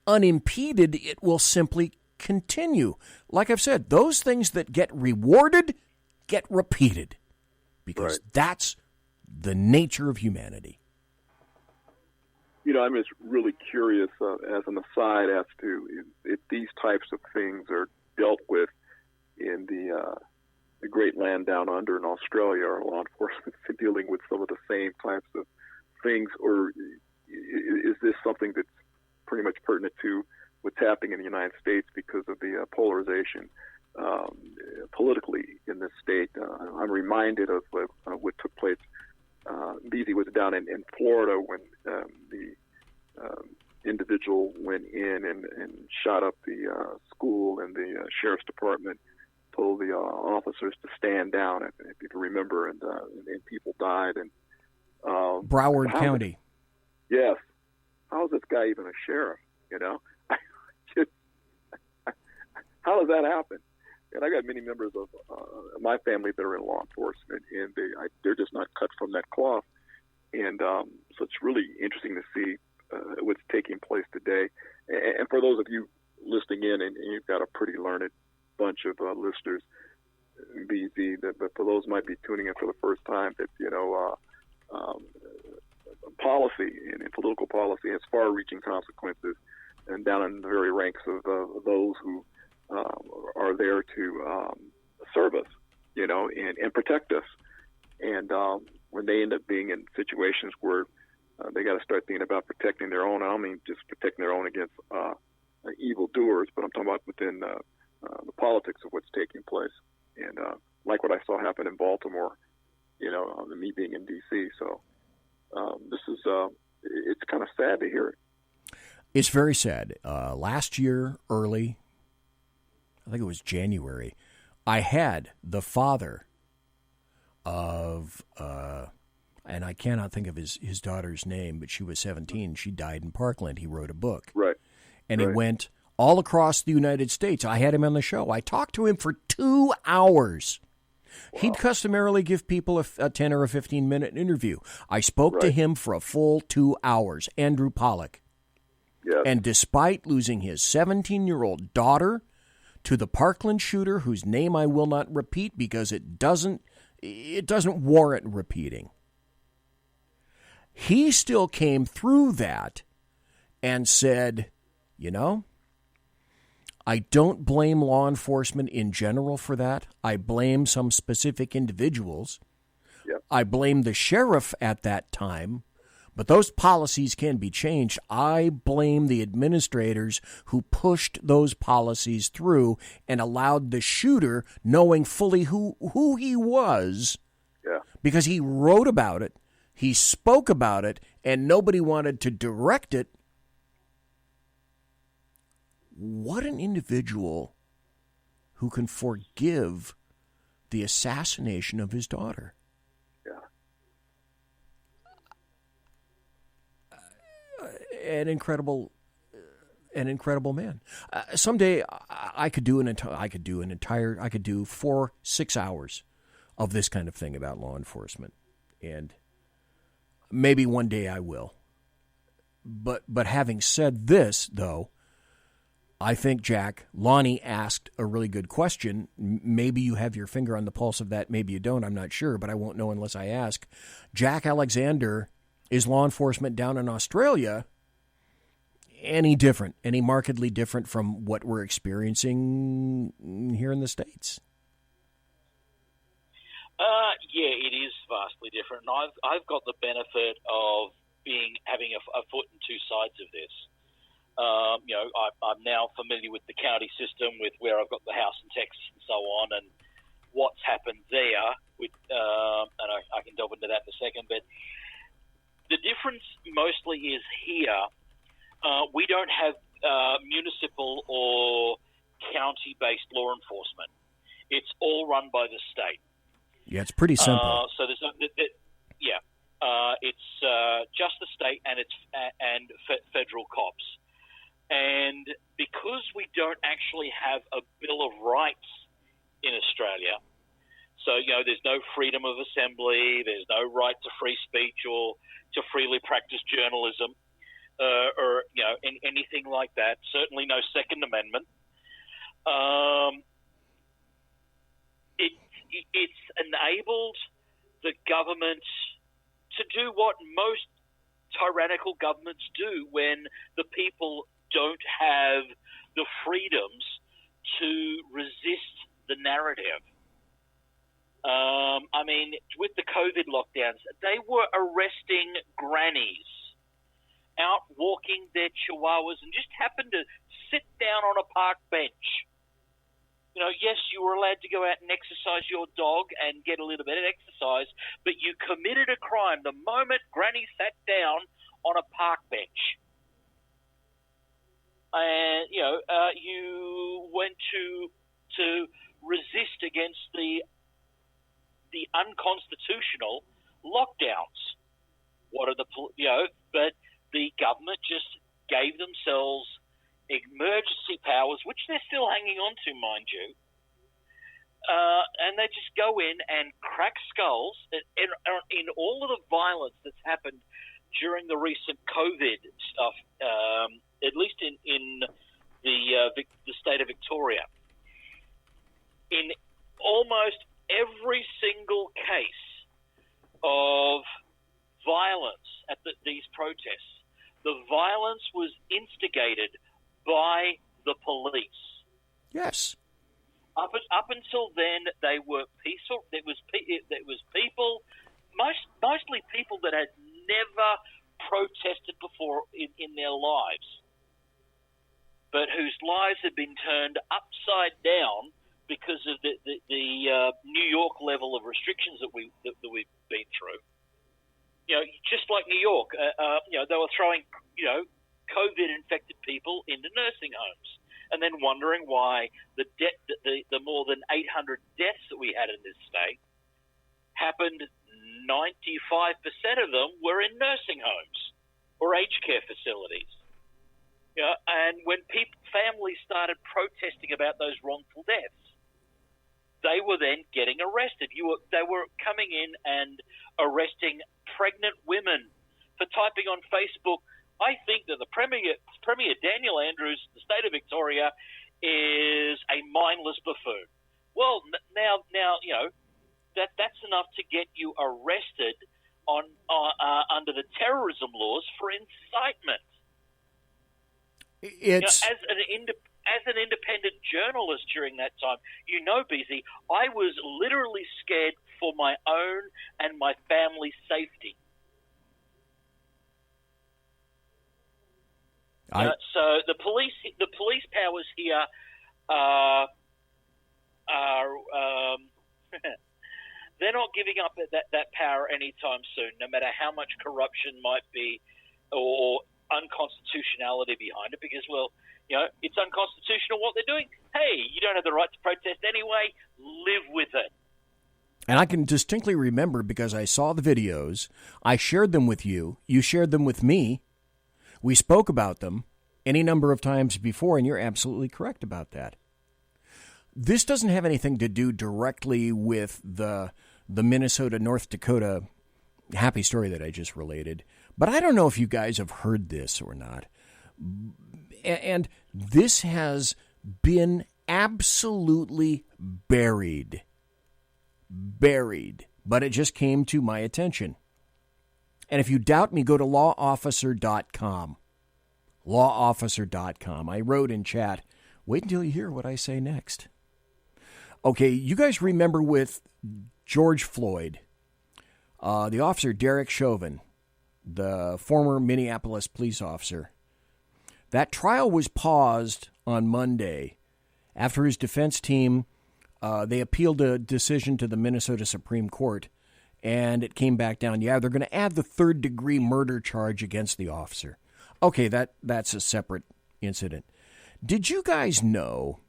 unimpeded, it will simply continue. Like I've said, those things that get rewarded get repeated, because that's the nature of humanity. I'm just really curious, as an aside, as to if these types of things are dealt with in the great land down under in Australia, or law enforcement dealing with some of the same types of things, or is this something that's pretty much pertinent to what's happening in the United States because of the polarization politically in this state? I'm reminded of what took place. BZ was down in Florida when the individual went in and shot up the school, and the sheriff's department told the officers to stand down, if you can remember, and people died. And Broward County. Yes. How is this guy even a sheriff? How does that happen? And I got many members of my family that are in law enforcement, and they're just not cut from that cloth. And so it's really interesting to see what's taking place today. And for those of you listening in, and you've got a pretty learned bunch of listeners, BZ, but for those who might be tuning in for the first time, that policy and political policy has far-reaching consequences, and down in the very ranks of those who are there to serve us, and protect us. And when they end up being in situations where they got to start thinking about protecting their own, I don't mean just protecting their own against evil doers, but I'm talking about within the politics of what's taking place. And like what I saw happen in Baltimore, me being in D.C. So this is, it's kind of sad to hear it. It's very sad. Last year, early, I think it was January, I had the father of, and I cannot think of his daughter's name, but she was 17. She died in Parkland. He wrote a book. Right. And he went all across the United States. I had him on the show. I talked to him for 2 hours. He'd customarily give people a 10 or a 15-minute interview. I spoke to him for a full 2 hours, Andrew Pollock. Yes. And despite losing his 17-year-old daughter to the Parkland shooter, whose name I will not repeat because it doesn't warrant repeating, he still came through that and said, you know, I don't blame law enforcement in general for that. I blame some specific individuals. Yep. I blame the sheriff at that time, but those policies can be changed. I blame the administrators who pushed those policies through and allowed the shooter, knowing fully who he was, because he wrote about it, he spoke about it, and nobody wanted to direct it. What an individual who can forgive the assassination of his daughter. An incredible man. Someday I could do 4-6 hours of this kind of thing about law enforcement, and maybe one day I will. But having said this, though, I think, Jack, Lonnie asked a really good question. Maybe you have your finger on the pulse of that. Maybe you don't. I'm not sure, but I won't know unless I ask. Jack Alexander, is law enforcement down in Australia any different, any markedly different from what we're experiencing here in the States? Yeah, it is vastly different. And I've got the benefit of having a foot in two sides of this. I'm now familiar with the county system, with where I've got the house in Texas and so on, and what's happened there. And I can delve into that in a second. But the difference mostly is here, we don't have municipal or county-based law enforcement. It's all run by the state. Yeah, it's pretty simple. So there's it's just the state and federal cops. And because we don't actually have a Bill of Rights in Australia, so, there's no freedom of assembly, there's no right to free speech or to freely practice journalism, or anything like that. Certainly no Second Amendment. It's enabled the government to do what most tyrannical governments do when the people don't have the freedoms to resist the narrative. With the COVID lockdowns, they were arresting grannies out walking their chihuahuas and just happened to sit down on a park bench. Yes, you were allowed to go out and exercise your dog and get a little bit of exercise, but you committed a crime the moment Granny sat down on a park bench. And, you went to resist against the unconstitutional lockdowns. But the government just gave themselves emergency powers, which they're still hanging on to, mind you. And they just go in and crack skulls in all of the violence that's happened during the recent COVID stuff, at least in the state of Victoria. In almost every single case of violence at these protests, the violence was instigated by the police. Yes. Up until then, they were peaceful. It was people, mostly people that had never protested before in their lives, but whose lives had been turned upside down because of the New York level of restrictions that we've been through. Just like New York, they were throwing COVID-infected people into nursing homes, and then wondering why the more than 800 deaths that we had in this state happened. 95% of them were in nursing homes or aged care facilities. And when families started protesting about those wrongful deaths, they were then getting arrested. They were coming in and arresting pregnant women for typing on Facebook. I think that the Premier Daniel Andrews, the state of Victoria, is a mindless buffoon. Well, now that's enough to get you arrested on under the terrorism laws for incitement. It's as an independent journalist during that time, BZ, I was literally scared for my own and my family's safety. So the police powers here are they're not giving up that power anytime soon, no matter how much corruption might be or unconstitutionality behind it, because, it's unconstitutional what they're doing. Hey, you don't have the right to protest anyway. Live with it. And I can distinctly remember, because I saw the videos, I shared them with you, you shared them with me, we spoke about them any number of times before, and you're absolutely correct about that. This doesn't have anything to do directly with the Minnesota-North Dakota happy story that I just related, but I don't know if you guys have heard this or not. And this has been absolutely buried, but it just came to my attention. And if you doubt me, go to lawofficer.com. Lawofficer.com. I wrote in chat, wait until you hear what I say next. Okay, you guys remember with George Floyd, the officer Derek Chauvin, the former Minneapolis police officer, that trial was paused on Monday after his defense team, they appealed a decision to the Minnesota Supreme Court, and it came back down. Yeah, they're going to add the third-degree murder charge against the officer. Okay, that's a separate incident. Did you guys know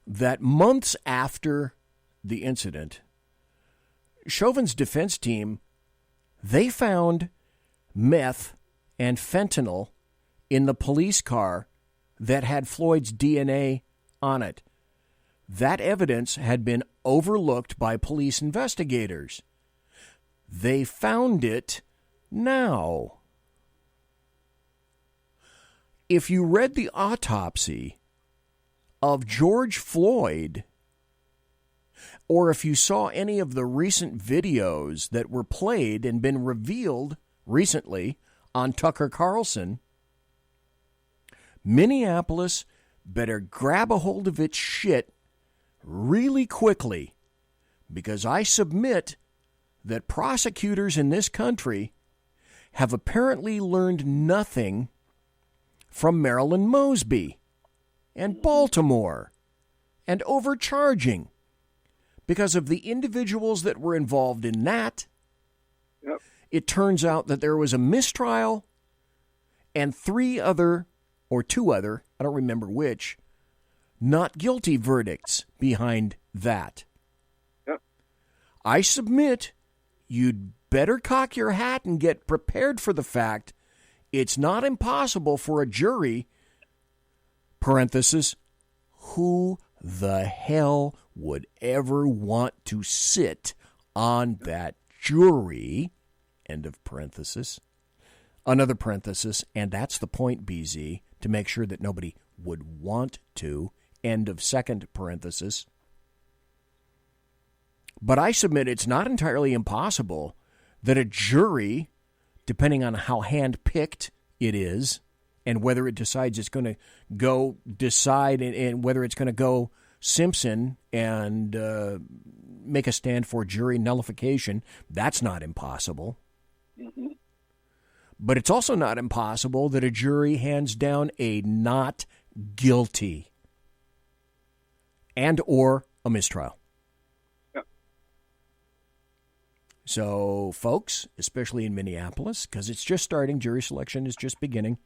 that months after the incident, Chauvin's defense team, they found meth and fentanyl in the police car that had Floyd's DNA on it? That evidence had been overlooked by police investigators. They found it now. If you read the autopsy of George Floyd, or if you saw any of the recent videos that were played and been revealed recently on Tucker Carlson, Minneapolis better grab a hold of its shit really quickly, because I submit that prosecutors in this country have apparently learned nothing from Marilyn Mosby and Baltimore and overcharging because of the individuals that were involved in that. Yep. It turns out that there was a mistrial and two other, I don't remember which, not guilty verdicts behind that. Yep. I submit you'd better cock your hat and get prepared for the fact it's not impossible for a jury, parenthesis, who the hell would ever want to sit on that jury, end of parenthesis, another parenthesis, and that's the point, BZ, to make sure that nobody would want to, end of second parenthesis. But I submit it's not entirely impossible that a jury, depending on how hand-picked it is, and whether it decides it's going to go decide, and whether it's going to go Simpson and make a stand for jury nullification, that's not impossible. Mm-hmm. But it's also not impossible that a jury hands down a not guilty and or a mistrial. Yep. So, folks, especially in Minneapolis, because it's just starting, jury selection is just beginning.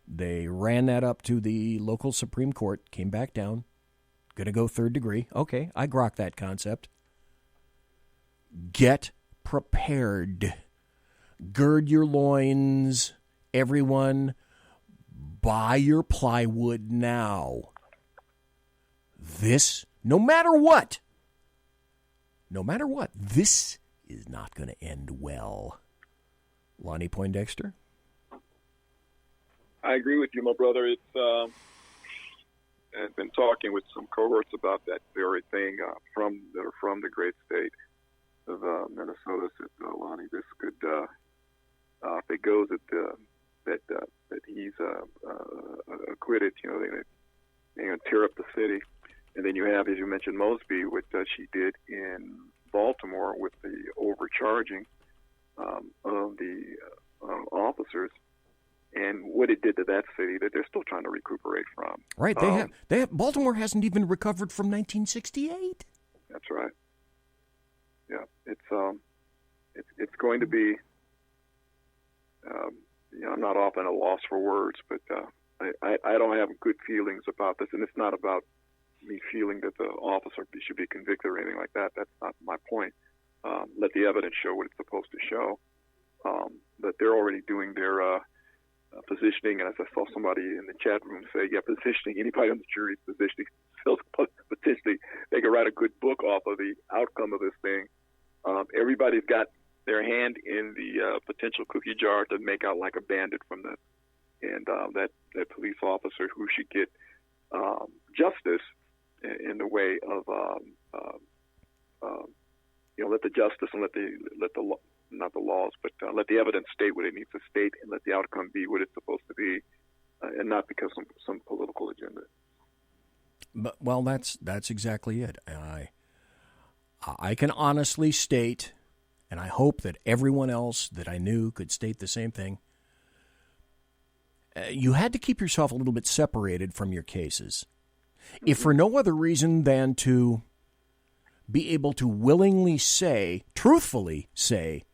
They ran that up to the local Supreme Court, came back down, going to go third degree. Okay, I grok that concept. Get prepared. Gird your loins, everyone. Buy your plywood now. This, no matter what, no matter what, this is not going to end well. Lonnie Poindexter? I agree with you, my brother. It's I've been talking with some cohorts about that very thing from the great state of Minnesota. Said, Lonnie, this could, if it goes that he's acquitted, they're going to tear up the city. And then you have, as you mentioned, Mosby, what she did in Baltimore with the overcharging of the officers, and what it did to that city that they're still trying to recuperate from. Right. They have Baltimore hasn't even recovered from 1968. That's right. Yeah. It's going to be. I'm not often at a loss for words, but I don't have good feelings about this, and it's not about me feeling that the officer should be convicted or anything like that. That's not my point. Let the evidence show what it's supposed to show. But they're already doing their positioning, and as I saw somebody in the chat room say, positioning, anybody on the jury is positioning. So potentially they could write a good book off of the outcome of this thing. Everybody's got their hand in the potential cookie jar to make out like a bandit from this. And that police officer who should get justice in the way of let the justice and let the not the laws, but let the evidence state what it needs to state, and let the outcome be what it's supposed to be, and not because of some political agenda. But that's exactly it. I can honestly state, and I hope that everyone else that I knew could state the same thing. You had to keep yourself a little bit separated from your cases, if for no other reason than to be able to willingly say, truthfully say,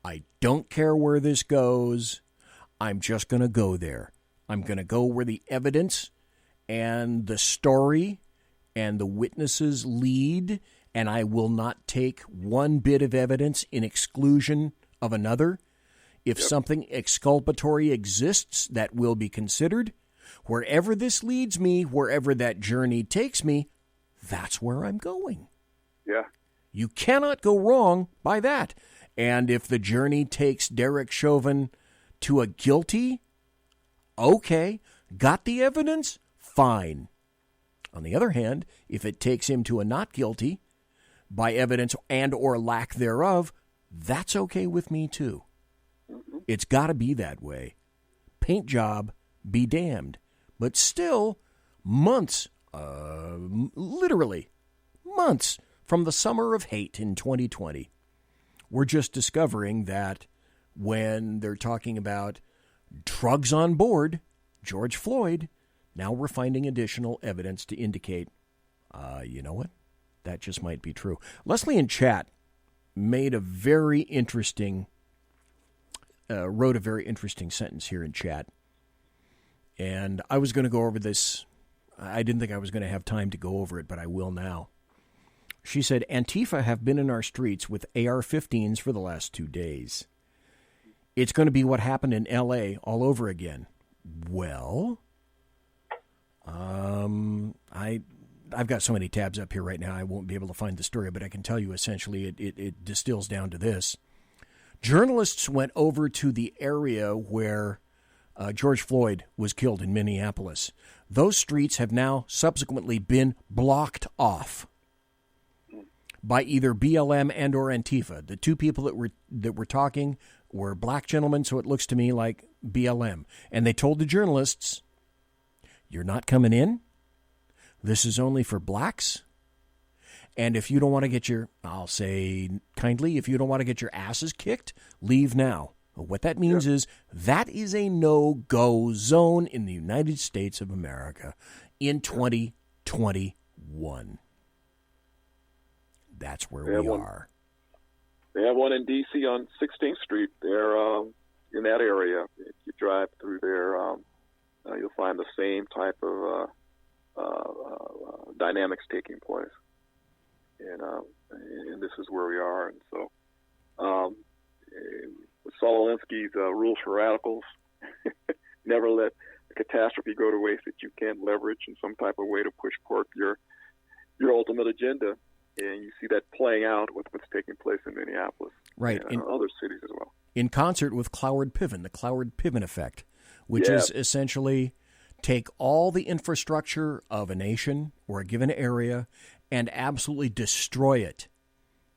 I don't care where this goes. I'm just going to go there. I'm going to go where the evidence and the story and the witnesses lead, and I will not take one bit of evidence in exclusion of another. If something exculpatory exists, that will be considered. Wherever this leads me, wherever that journey takes me, that's where I'm going. Yeah. You cannot go wrong by that. And if the journey takes Derek Chauvin to a guilty, okay, got the evidence? Fine. On the other hand, if it takes him to a not guilty by evidence and or lack thereof, that's okay with me too. It's got to be that way. Paint job, be damned. But still, months, literally months from the summer of hate in 2020, we're just discovering that when they're talking about drugs on board George Floyd, now we're finding additional evidence to indicate, you know what? That just might be true. Leslie in chat made a very interesting, wrote a very interesting sentence here in chat. And I was going to go over this. I didn't think I was going to have time to go over it, but I will now. She said, Antifa have been in our streets with AR-15s for the last 2 days. It's going to be what happened in L.A. all over again. Well, I've got so many tabs up here right now, I won't be able to find the story, but I can tell you essentially it distills down to this. Journalists went over to the area where George Floyd was killed in Minneapolis. Those streets have now subsequently been blocked off by either BLM and or Antifa. The two people that were talking were black gentlemen, so it looks to me like BLM. And they told the journalists, you're not coming in. This is only for blacks. And if you don't want to get I'll say kindly, if you don't want to get your asses kicked, leave now. What that means is that is a no-go zone in the United States of America in 2021. That's where we are. They have one in D.C. on 16th Street. They're in that area. If you drive through there, you'll find the same type of dynamics taking place. And this is where we are. And so Saul Alinsky's rules for radicals, never let a catastrophe go to waste that you can't leverage in some type of way to push forth your ultimate agenda. And you see that playing out with what's taking place in Minneapolis, right, and other cities as well. In concert with Cloward-Piven, the Cloward-Piven effect, which is essentially take all the infrastructure of a nation or a given area and absolutely destroy it.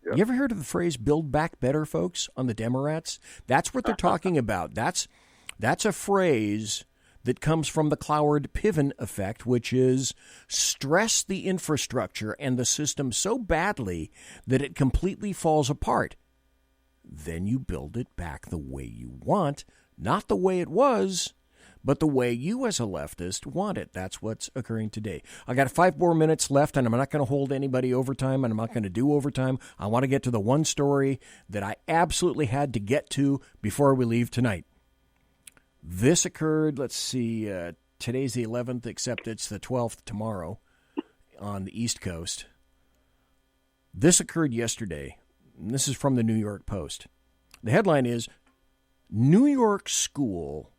Yep. You ever heard of the phrase "build back better," folks, on the Democrats? That's what they're talking about. That's a phrase that comes from the Cloward-Piven effect, which is stress the infrastructure and the system so badly that it completely falls apart. Then you build it back the way you want, not the way it was, but the way you as a leftist want it. That's what's occurring today. I got 5 more minutes left, and I'm not going to hold anybody overtime, and I'm not going to do overtime. I want to get to the one story that I absolutely had to get to before we leave tonight. This occurred, let's see, today's the 11th, except it's the 12th tomorrow on the East Coast. This occurred yesterday, and this is from the New York Post. The headline is, New York school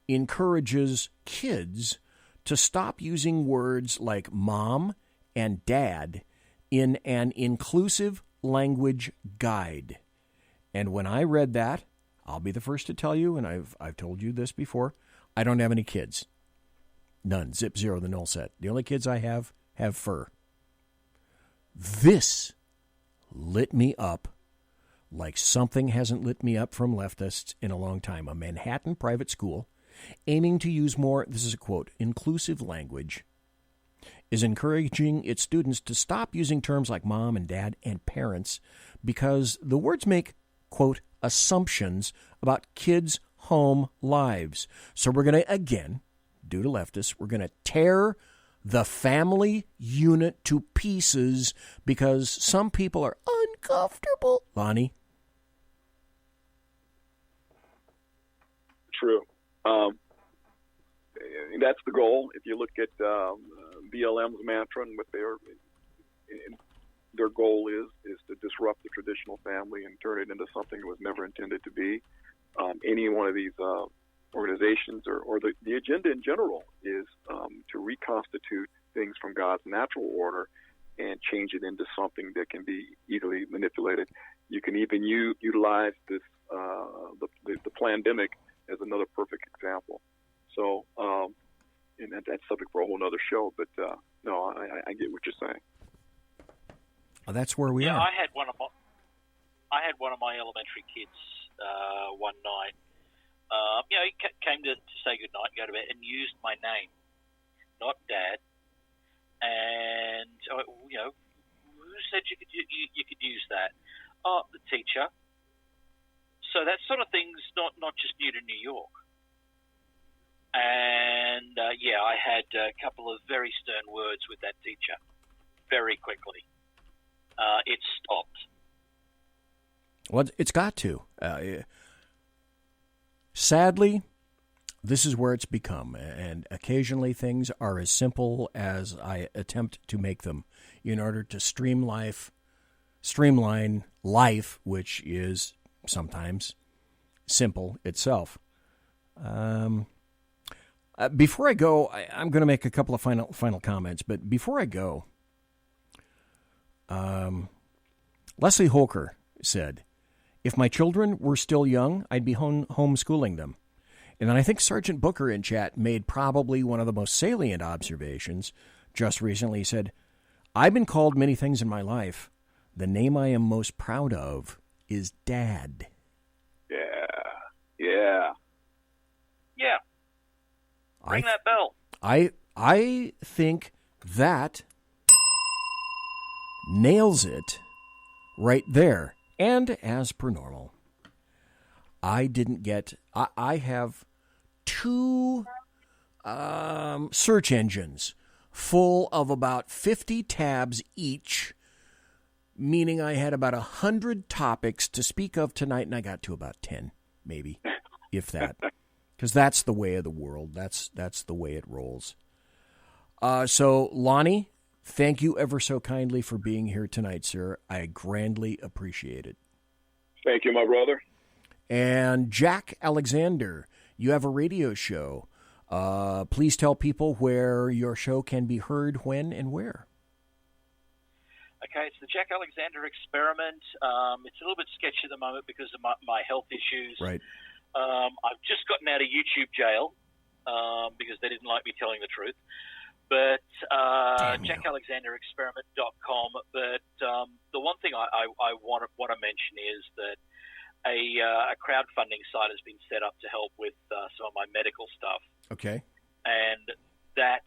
encourages kids to stop using words like mom and dad in an inclusive language guide. And when I read that, I'll be the first to tell you, and I've told you this before, I don't have any kids. None. Zip, zero, the null set. The only kids I have fur. This lit me up like something hasn't lit me up from leftists in a long time. A Manhattan private school aiming to use more, this is a quote, inclusive language, is encouraging its students to stop using terms like mom and dad and parents because the words make, quote, assumptions about kids' home lives. So we're going to, again, due to leftists, we're going to tear the family unit to pieces because some people are uncomfortable. Lonnie? True. That's the goal. If you look at BLM's mantra and what their goal is to disrupt the traditional family and turn it into something it was never intended to be. Any one of these organizations or the agenda in general is to reconstitute things from God's natural order and change it into something that can be easily manipulated. You can even utilize this the pandemic as another perfect example. So, and that's subject for a whole other show. But no, I get what you're saying. Well, that's where we are. I had one of my elementary kids one night. He came to say goodnight, go to bed, and used my name, not Dad. And who said you could use that? Oh, the teacher. So that sort of thing's not just new to New York. And I had a couple of very stern words with that teacher very quickly. It stopped. Well, it's got to. Sadly, this is where it's become, and occasionally things are as simple as I attempt to make them in order to streamline life, which is sometimes simple itself. Before I go, I'm going to make a couple of final comments, but before I go, Leslie Holker said, if my children were still young, I'd be homeschooling them. And then I think Sergeant Booker in chat made probably one of the most salient observations just recently. He said, I've been called many things in my life. The name I am most proud of is Dad. Yeah. Ring that bell. I think that nails it right there. And as per normal, I have 2 search engines full of about 50 tabs each, meaning I had about 100 topics to speak of tonight, and I got to about 10, maybe, if that. Because that's the way of the world. That's the way it rolls. So, Lonnie, thank you ever so kindly for being here tonight, sir. I grandly appreciate it. Thank you, my brother. And Jack Alexander, you have a radio show. Please tell people where your show can be heard, when, and where. Okay, it's the Jack Alexander Experiment. It's a little bit sketchy at the moment because of my health issues. Right. I've just gotten out of YouTube jail because they didn't like me telling the truth. But JackAlexanderExperiment.com. But the one thing I want to mention is that a crowdfunding site has been set up to help with some of my medical stuff. Okay. And that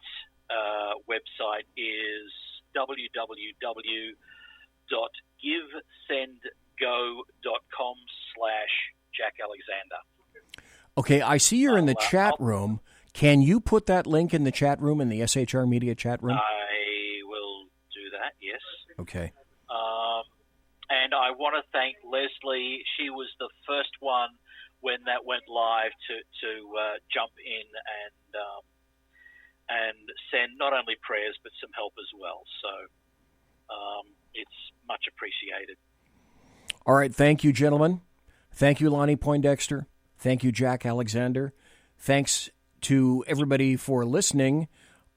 website is www.givesendgo.com/JackAlexander. Okay, I see you're in the chat room. Can you put that link in the chat room, in the SHR Media chat room? I will do that, yes. Okay. And I want to thank Leslie. She was the first one when that went live to jump in and send not only prayers but some help as well. So it's much appreciated. All right, thank you, gentlemen. Thank you, Lonnie Poindexter. Thank you, Jack Alexander. Thanks to everybody for listening.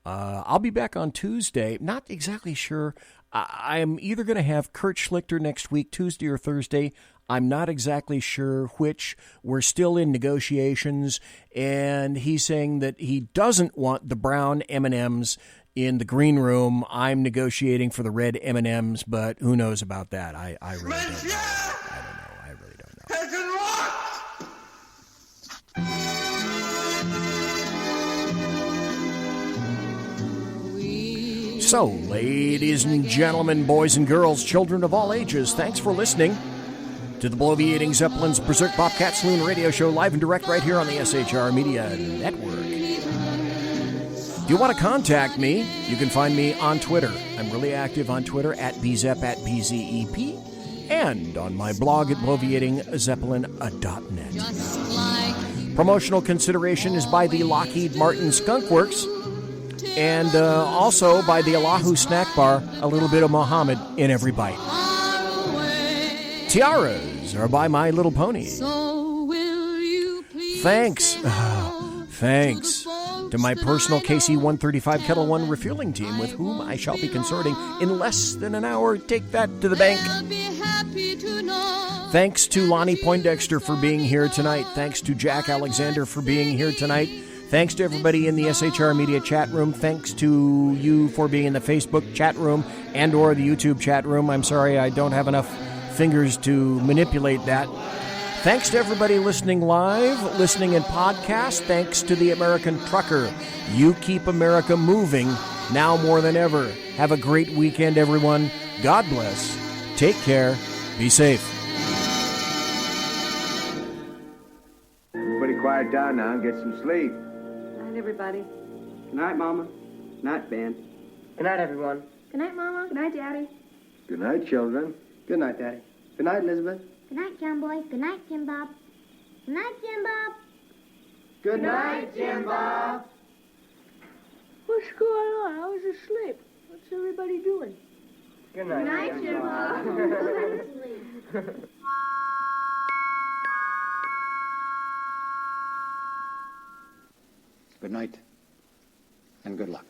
I'll be back on Tuesday. Not exactly sure. I'm either going to have Kurt Schlichter next week, Tuesday or Thursday. I'm not exactly sure which. We're still in negotiations, and he's saying that he doesn't want the brown M&Ms in the green room. I'm negotiating for the red M&Ms, but who knows about that? I really don't know. I really don't know. So, ladies and gentlemen, boys and girls, children of all ages, thanks for listening to the Bloviating Zeppelin's Berserk Bobcat Saloon radio show, live and direct right here on the SHR Media Network. If you want to contact me, you can find me on Twitter. I'm really active on Twitter at BZEP, and on my blog at bloviatingzeppelin.net. Promotional consideration is by the Lockheed Martin Skunk Works, and also by the Allahu Snack Bar, a little bit of Muhammad in every bite. Tiaras are by My Little Pony. Thanks to my personal KC-135 Kettle One refueling team, with whom I shall be consorting in less than an hour. Take that to the bank. Thanks to Lonnie Poindexter for being here tonight. Thanks to Jack Alexander for being here tonight. Thanks to everybody in the SHR Media chat room. Thanks to you for being in the Facebook chat room and or the YouTube chat room. I'm sorry I don't have enough fingers to manipulate that. Thanks to everybody listening live, listening in podcast. Thanks to the American Trucker. You keep America moving now more than ever. Have a great weekend, everyone. God bless. Take care. Be safe. Everybody quiet down now and get some sleep. Good night, everybody. Good night, Mama. Good night, Ben. Good night, everyone. Good night, Mama. Good night, Daddy. Good night, children. Good night, Daddy. Good night, Elizabeth. Good night, John Boy. Good night, Jim Bob. Good night, Jim Bob. Good night, Jim Bob. What's going on? I was asleep. What's everybody doing? Good night, Jim Bob. Good night, and good luck.